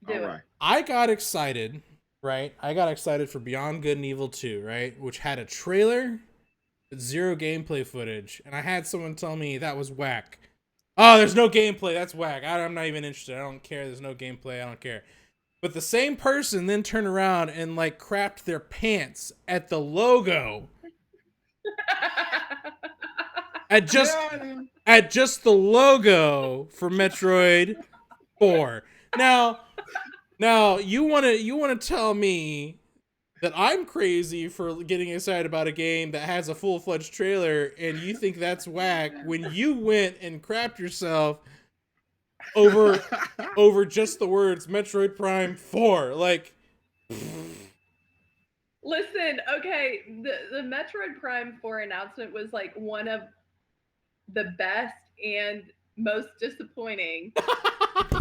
Do it. I got excited. Right, I got excited for Beyond Good and Evil 2, right, which had a trailer, but zero gameplay footage, and I had someone tell me that was whack. Oh, there's no gameplay, that's whack. I'm not even interested. I don't care. There's no gameplay. I don't care. But the same person then turned around and like crapped their pants at the logo, at just the logo for Metroid 4. Now you want to tell me that I'm crazy for getting excited about a game that has a full-fledged trailer, and you think that's whack when you went and crapped yourself over just the words Metroid Prime 4. Like, Listen, okay, the Metroid Prime 4 announcement was like one of the best and most disappointing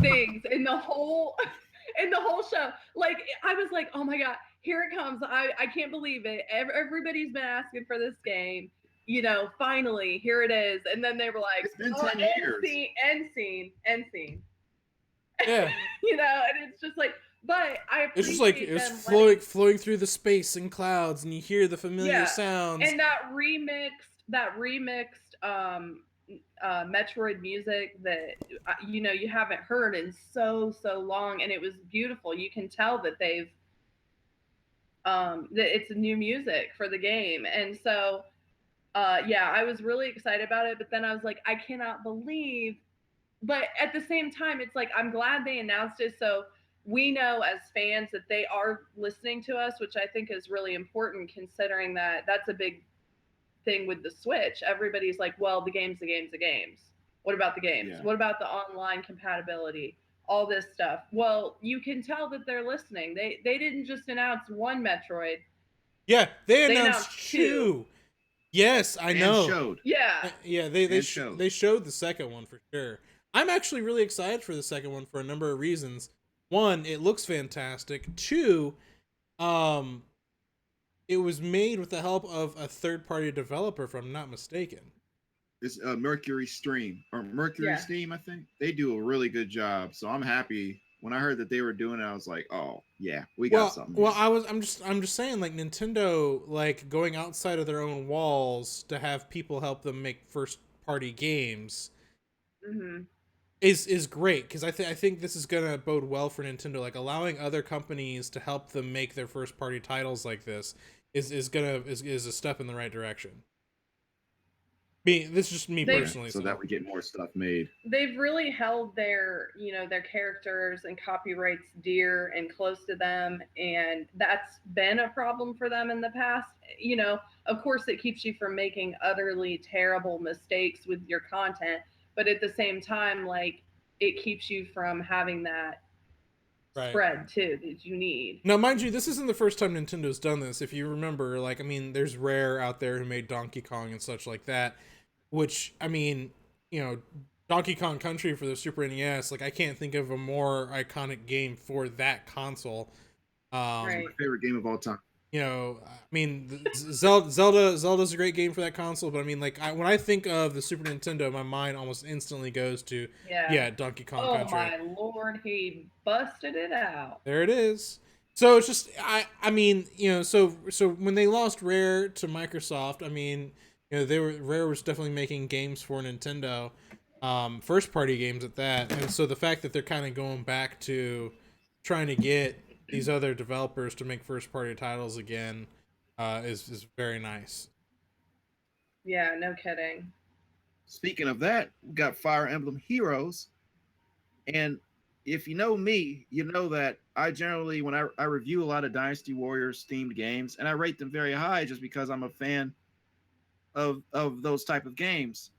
things in the whole show. Like I was like, oh my god, here it comes. I can't believe it. Everybody's been asking for this game. You know, finally, here it is. And then they were like, It's been oh, 10 years. end scene. Yeah. You know, and it's just like, but I appreciate It's just like it's them flowing through the space and clouds, and you hear the familiar sounds. and that remixed Metroid music that you know you haven't heard in so long, and it was beautiful. You can tell that they've that it's new music for the game, and so yeah, I was really excited about it. But then I was like, I cannot believe. But at the same time, it's like I'm glad they announced it so we know as fans that they are listening to us, which I think is really important considering that that's a big thing with the Switch. Everybody's like, well, the games. What about the games? Yeah. What about the online compatibility? All this stuff. Well, you can tell that they're listening. They didn't just announce one Metroid. Yeah, they announced announced two. Yes, I know. Showed. Yeah. Yeah, they showed the second one for sure. I'm actually really excited for the second one for a number of reasons. One, it looks fantastic. Two, it was made with the help of a third-party developer, if I'm not mistaken. It's Mercury Stream or Mercury Steam, I think. They do a really good job, so I'm happy. When I heard that they were doing it, I was like, "Oh yeah, we got something." Well, I'm just saying, like Nintendo, like going outside of their own walls to have people help them make first-party games, is great because I think this is gonna bode well for Nintendo. Like allowing other companies to help them make their first-party titles like this is a step in the right direction. This is just me personally. So that we get more stuff made. They've really held their, you know, their characters and copyrights dear and close to them, and that's been a problem for them in the past. You know, of course, it keeps you from making utterly terrible mistakes with your content, but at the same time, like it keeps you from having that spread too that you need. Now, mind you, this isn't the first time Nintendo's done this. If you remember, like, I mean, there's Rare out there who made Donkey Kong and such like that. Which, I mean, you know, Donkey Kong Country for the Super NES, like, I can't think of a more iconic game for that console. Right. My favorite game of all time. You know, I mean, Zelda's a great game for that console, but I mean, like, when I think of the Super Nintendo, my mind almost instantly goes to, Donkey Kong Country. Oh my lord, he busted it out. There it is. So it's just, I mean, you know, so when they lost Rare to Microsoft, I mean, you know, Rare was definitely making games for Nintendo, first party games at that, and so the fact that they're kind of going back to trying to get these other developers to make first party titles again, is very nice. Yeah, no kidding. Speaking of that, we got Fire Emblem Heroes, and if you know me, you know that I generally, when I review a lot of Dynasty Warriors themed games, and I rate them very high just because I'm a fan of those type of games.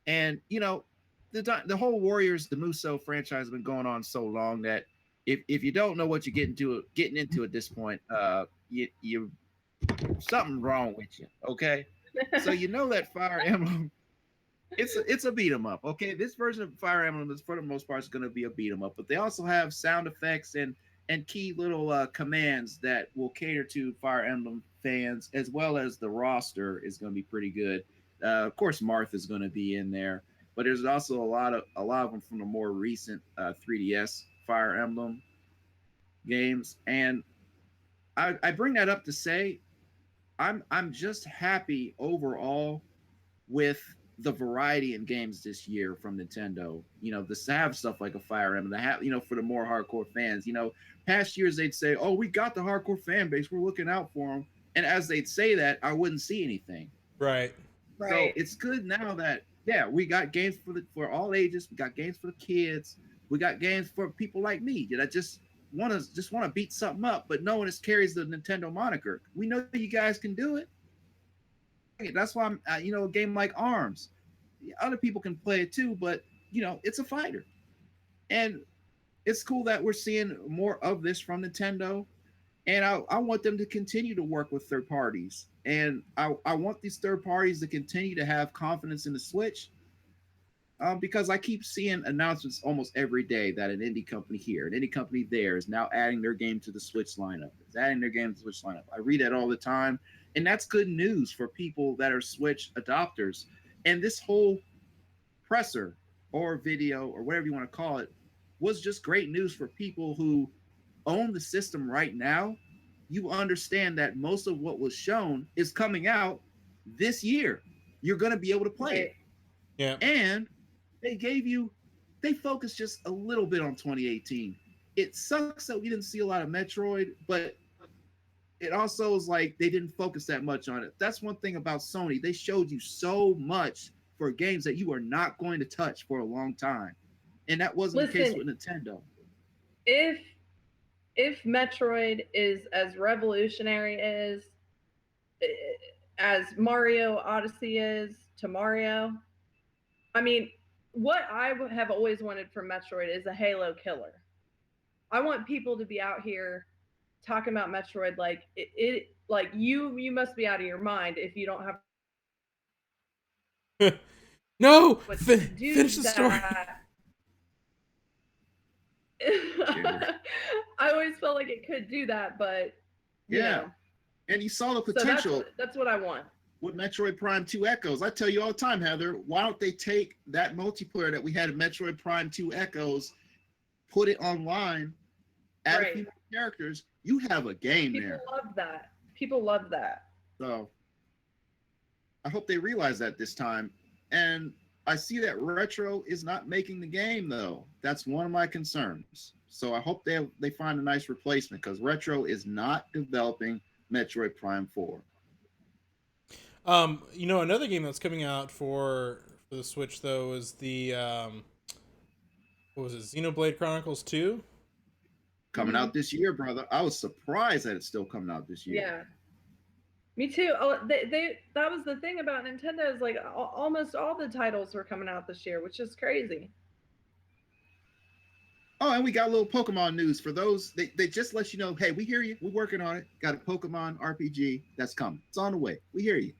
And you know, the whole Warriors, the Muso franchise has been going on so long that if you don't know what you're getting into at this point, you something wrong with you. Okay, so you know that Fire Emblem, it's a beat 'em up. Okay, this version of Fire Emblem is for the most part is going to be a beat 'em up, but they also have sound effects and key little commands that will cater to Fire Emblem fans, as well as the roster is going to be pretty good. Of course, Marth is going to be in there, but there's also a lot of them from the more recent 3DS Fire Emblem games, and I bring that up to say I'm just happy overall with the variety in games this year from Nintendo. You know, to have stuff like a Fire Emblem, to have, you know, for the more hardcore fans. You know, past years they'd say, "Oh, we got the hardcore fan base, we're looking out for them," and as they'd say that, I wouldn't see anything. Right. So it's good now that we got games for all ages. We got games for the kids. We got games for people like me that just want to beat something up, but no one carries the Nintendo moniker. We know you guys can do it. That's why I'm, you know, a game like ARMS. Other people can play it too, but you know, it's a fighter, and it's cool that we're seeing more of this from Nintendo. And I want them to continue to work with third parties. And I want these third parties to continue to have confidence in the Switch, because I keep seeing announcements almost every day that an indie company here, an indie company there is now adding their game to the Switch lineup. It's adding their game to the Switch lineup. I read that all the time, and that's good news for people that are Switch adopters. And this whole presser or video or whatever you want to call it was just great news for people who own the system right now. You understand that most of what was shown is coming out this year. You're going to be able to play Right. it. Yeah. And they gave you, they focused just a little bit on 2018. It sucks that we didn't see a lot of Metroid, but it also is like they didn't focus that much on it. That's one thing about Sony. They showed you so much for games that you are not going to touch for a long time. And that wasn't the case Listen, with Nintendo. if Metroid is as revolutionary as Mario Odyssey is to Mario, I mean, what I have always wanted from Metroid is a Halo killer. I want people to be out here talking about Metroid like like you must be out of your mind if you don't have No, but to do finish the story. that. I always felt like it could do that, but you Yeah. know. And you saw the So potential that's what I want. with Metroid Prime 2 Echoes. I tell you all the time, Heather, why don't they take that multiplayer that we had in Metroid Prime 2 Echoes, put it online, add a Right. few more characters, you have a game People there. love that. People love that. So I hope they realize that this time. And I see that Retro is not making the game though. That's one of my concerns. So I hope they find a nice replacement because Retro is not developing Metroid Prime 4. You know, another game that's coming out for the Switch though is the what was it, Xenoblade Chronicles 2? Coming Mhm. out this year, brother. I was surprised that it's still coming out this year. Yeah. Me too. Oh, they that was the thing about Nintendo is like almost all the titles were coming out this year, which is crazy. Oh, and we got a little Pokemon news for those. They just let you know, hey, we hear you. We're working on it. Got a Pokemon RPG that's coming. It's on the way. We hear you.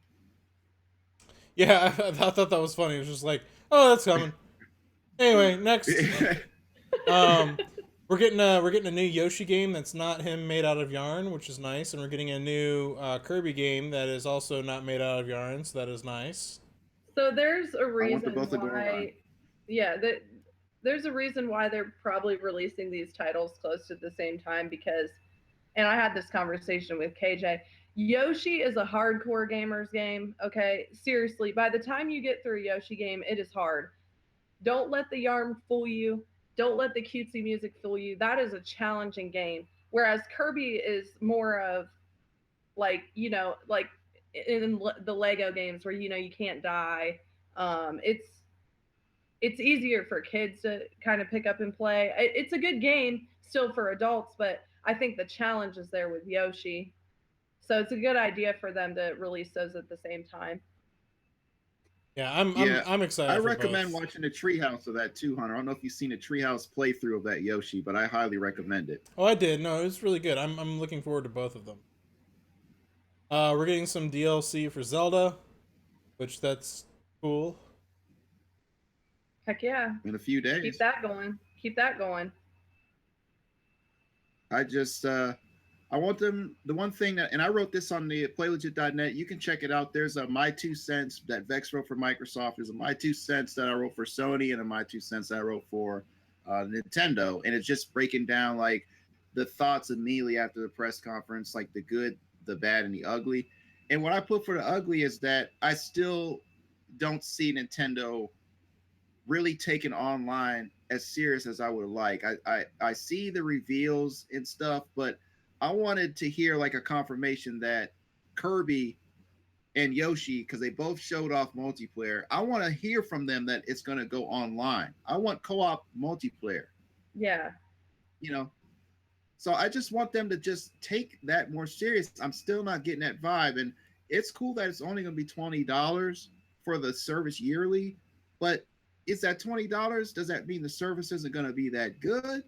Yeah, I thought that was funny. It was just like, oh, that's coming. Anyway, next. We're getting a new Yoshi game that's not him made out of yarn, which is nice, and we're getting a new Kirby game that is also not made out of yarn, so that is nice. So there's a I want the reason both to go on. why, yeah, there's a reason why they're probably releasing these titles close to the same time because, and I had this conversation with KJ. Yoshi is a hardcore gamer's game. Okay, seriously, by the time you get through a Yoshi game, it is hard. Don't let the yarn fool you. Don't let the cutesy music fool you. That is a challenging game. Whereas Kirby is more of like like in the Lego games where you can't die. It's easier for kids to kind of pick up and play. It's a good game still for adults, but I think the challenge is there with Yoshi. So it's a good idea for them to release those at the same time. Yeah, I'm Yeah, I'm excited I for recommend both. watching the Treehouse of that too, Hunter. I don't know if you've seen a Treehouse playthrough of that Yoshi, but I highly recommend it. Oh, I did. No, it was really good. I'm looking forward to both of them. We're getting some DLC for Zelda, which that's cool. Heck yeah. In a few Keep days. that going. Keep that going. I just I want them the one thing that, and I wrote this on the playlegit.net. You can check it out. There's a my 2 cents that Vex wrote for Microsoft. There's a my 2 cents that I wrote for Sony, and a my 2 cents that I wrote for Nintendo. And it's just breaking down like the thoughts immediately after the press conference, like the good, the bad, and the ugly. And what I put for the ugly is that I still don't see Nintendo really taken online as serious as I would like. I see the reveals and stuff, but I wanted to hear like a confirmation that Kirby and Yoshi, because they both showed off multiplayer, I want to hear from them that it's going to go online. I want co-op multiplayer, Yeah. you know. So I just want them to just take that more serious. I'm still not getting that vibe, and it's cool that it's only going to be $20 for the service yearly, but is that $20? Does that mean the service isn't going to be that good?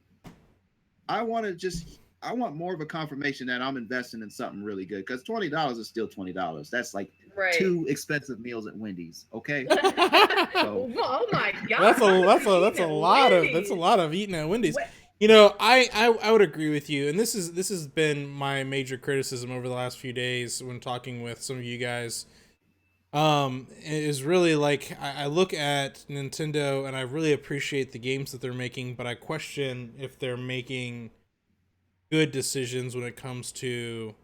I want to just I want more of a confirmation that I'm investing in something really good, because $20 is still $20. That's like Right. 2 expensive meals at Wendy's. Okay, so Oh my God. that's a that's a Eating that's a at lot Wendy's. of eating at Wendy's. Wh- You know, I would agree with you, and this has been my major criticism over the last few days when talking with some of you guys. Is really like I look at Nintendo and I really appreciate the games that they're making, but I question if they're making good decisions when it comes to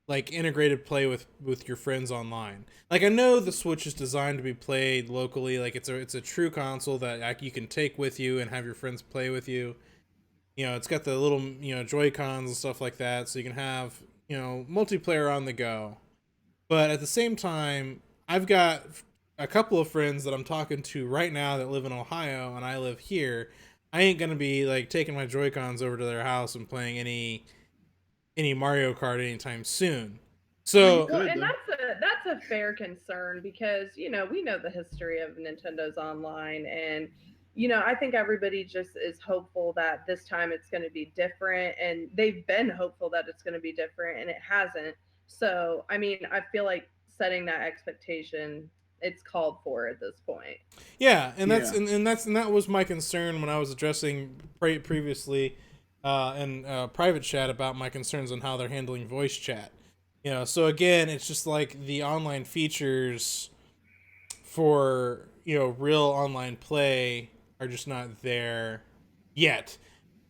like integrated play with your friends online. Like I know the Switch is designed to be played locally, like it's a true console that like, you can take with you and have your friends play with you. You know, it's got the little, you know, Joy-Cons and stuff like that, so you can have, you know, multiplayer on the go. But at the same time, I've got a couple of friends that I'm talking to right now that live in Ohio and I live here. I ain't gonna be like taking my Joy-Cons over to their house and playing any Mario Kart anytime soon. I mean, you So Well, could and though. that's a fair concern because we know the history of Nintendo's online, and I think everybody just is hopeful that this time it's going to be different, and they've been hopeful that it's going to be different, and it hasn't. So, I mean, I feel like setting that expectation, it's called for at this point. yeah, and that's Yeah. and that was my concern when I was addressing previously in private chat about my concerns on how they're handling voice chat. You know, so again, it's just like the online features for real online play are just not there yet.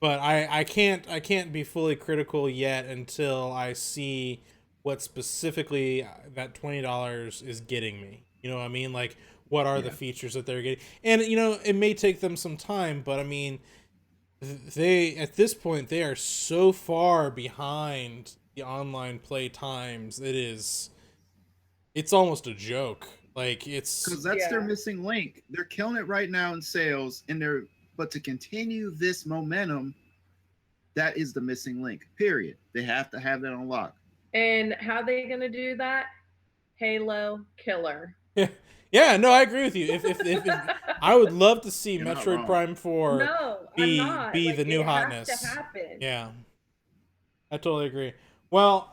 But I can't be fully critical yet until I see what specifically that $20 is getting me. You know what I mean? Like what are the Yeah. features that they're getting? And it may take them some time, but I mean they at this point they are so far behind the online play times. It's almost a joke. Like it's Because that's their Yeah. missing link. They're killing it right now in sales, and but to continue this momentum, that is the missing link. Period. They have to have that on lock. And how they going to do that? Halo Killer. yeah, yeah. No, I agree with you. If I would love to see You're not Metroid wrong. Prime 4 No, I'm not. be Like, the new it has to hotness. happen. Yeah, I totally agree. Well,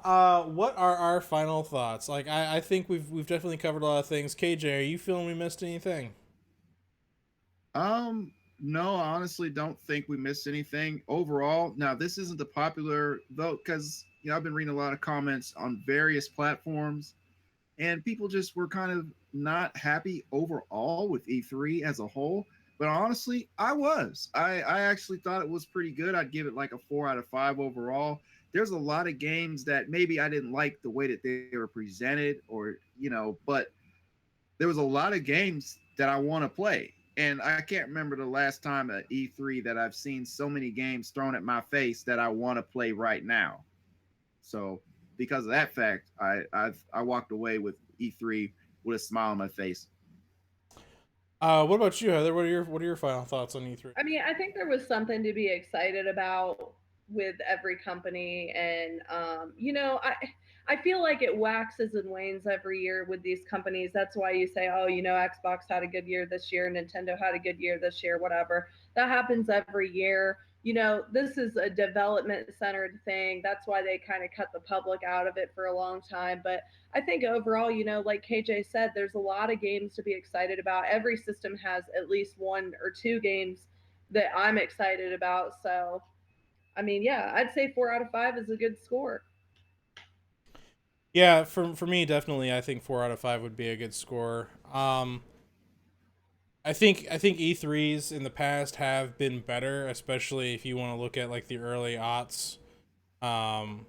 what are our final thoughts? Like, I think we've definitely covered a lot of things. KJ, are you feeling we missed anything? No, I honestly don't think we missed anything overall. Now, this isn't the popular vote because I've been reading a lot of comments on various platforms, and people just were kind of not happy overall with E3 as a whole. But honestly, I was. I actually thought it was pretty good. I'd give it like a 4 out of 5 overall. There's a lot of games that maybe I didn't like the way that they were presented, or but there was a lot of games that I want to play. And I can't remember the last time at E3 that I've seen so many games thrown at my face that I want to play right now. So because of that fact, I walked away with E3 with a smile on my face. What about you, Heather? What are your final thoughts on E3? I mean, I think there was something to be excited about with every company, and I feel like it waxes and wanes every year with these companies. That's why you say, oh, Xbox had a good year this year, Nintendo had a good year this year, whatever. That happens every year. This is a development centered thing. That's why they kind of cut the public out of it for a long time. But I think overall, like KJ said, there's a lot of games to be excited about. Every system has at least one or two games that I'm excited about. So, I mean, yeah, I'd say 4 out of 5 is a good score. Yeah, for me, definitely, I think 4 out of 5 would be a good score. I think E3s in the past have been better, especially if you want to look at like the early aughts. Um,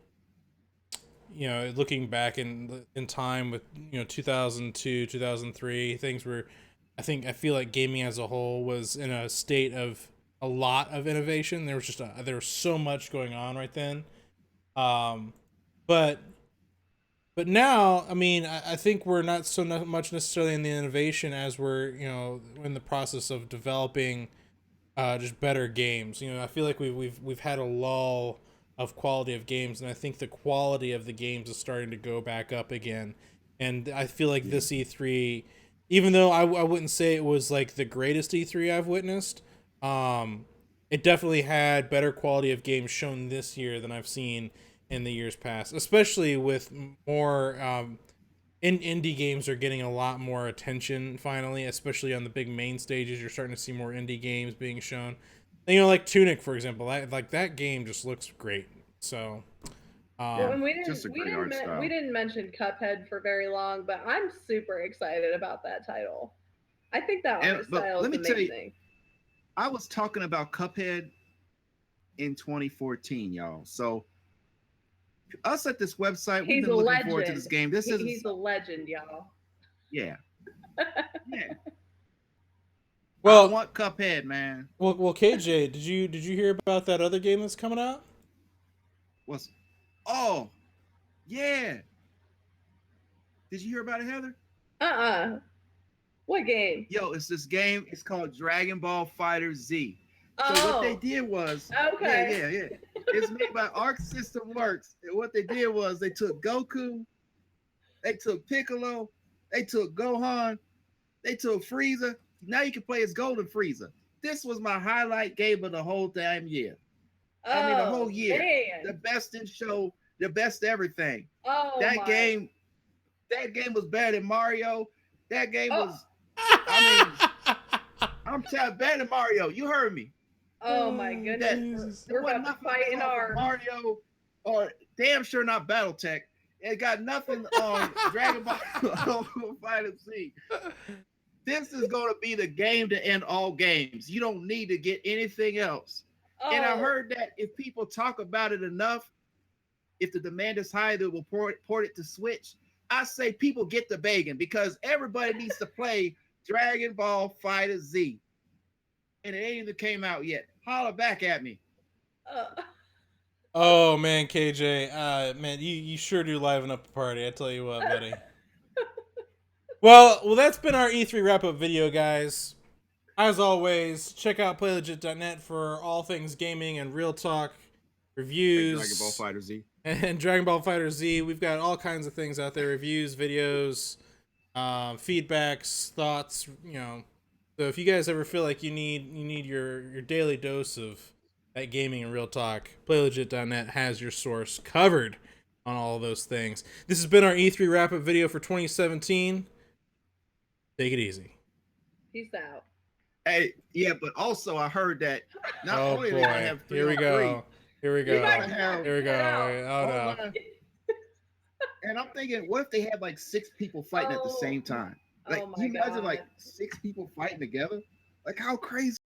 looking back in time with 2002, 2003, things were. I feel like gaming as a whole was in a state of a lot of innovation. There was so much going on right then. Um, but now, I mean, I think we're not so much necessarily in the innovation as we're in the process of developing just better games. I feel like we've had a lull of quality of games, and I think the quality of the games is starting to go back up again. And I feel like Yeah. this E3, even though I wouldn't say it was like the greatest E3 I've witnessed, um, it definitely had better quality of games shown this year than I've seen in the years past, especially with more indie games are getting a lot more attention finally, especially on the big main stages. You're starting to see more indie games being shown. And, like Tunic, for example, that game just looks great. So, Well, and Just a great art we style. didn't mention Cuphead for very long, but I'm super excited about that title. I think that art But style let is me tell you, amazing. I was talking about Cuphead in 2014, y'all. So us at this website, we've He's a been looking forward to this legend. game. This is He's a legend, y'all. yeah, yeah. I well, want Cuphead, man. well, KJ, did you hear about that other game that's coming out? What's oh yeah. Did you hear about it, Heather? What game? Yo, it's this game. It's called Dragon Ball Fighter Z. So what they Oh, did was, okay. yeah. It's made by Arc System Works. And what they did was they took Goku, they took Piccolo, they took Gohan, they took Frieza. Now you can play as Golden Frieza. This was my highlight game of the whole damn year. I mean, the whole Oh year. The man. best in show, the best everything. Oh That my. game, that game was better than Mario. That game Oh, was, I mean, I'm telling better than Mario. You heard me. oh my goodness. Jesus. We're about to fight in arms. Mario, or damn sure not BattleTech. It got nothing on Dragon Ball Fighter Z. This is going to be the game to end all games. You don't need to get anything else. Oh, And I heard that if people talk about it enough, if the demand is high, they will port it to Switch. I say people get the begging because everybody needs to play Dragon Ball Fighter Z. And it ain't even came out yet. Holler back at me. Oh man, KJ, man, you sure do liven up the party. I tell you what, buddy. well, that's been our E3 wrap up video, guys. As always, check out playlegit.net for all things gaming and real talk reviews. Dragon Ball Fighter Z. And Dragon Ball Fighter Z. We've got all kinds of things out there: reviews, videos, feedbacks, thoughts. So if you guys ever feel like you need your daily dose of that gaming and real talk, playlegit.net has your source covered on all of those things. This has been our E3 wrap up video for 2017. Take it easy. peace out. Hey, yeah, but also I heard that not Oh only are they gonna boy, have here we go. Here we You go. might Here we go. Oh no. And I'm thinking, what if they had like 6 people fighting at the Oh. same time? Like, Oh you my imagine God. like 6 people fighting together? Like, how crazy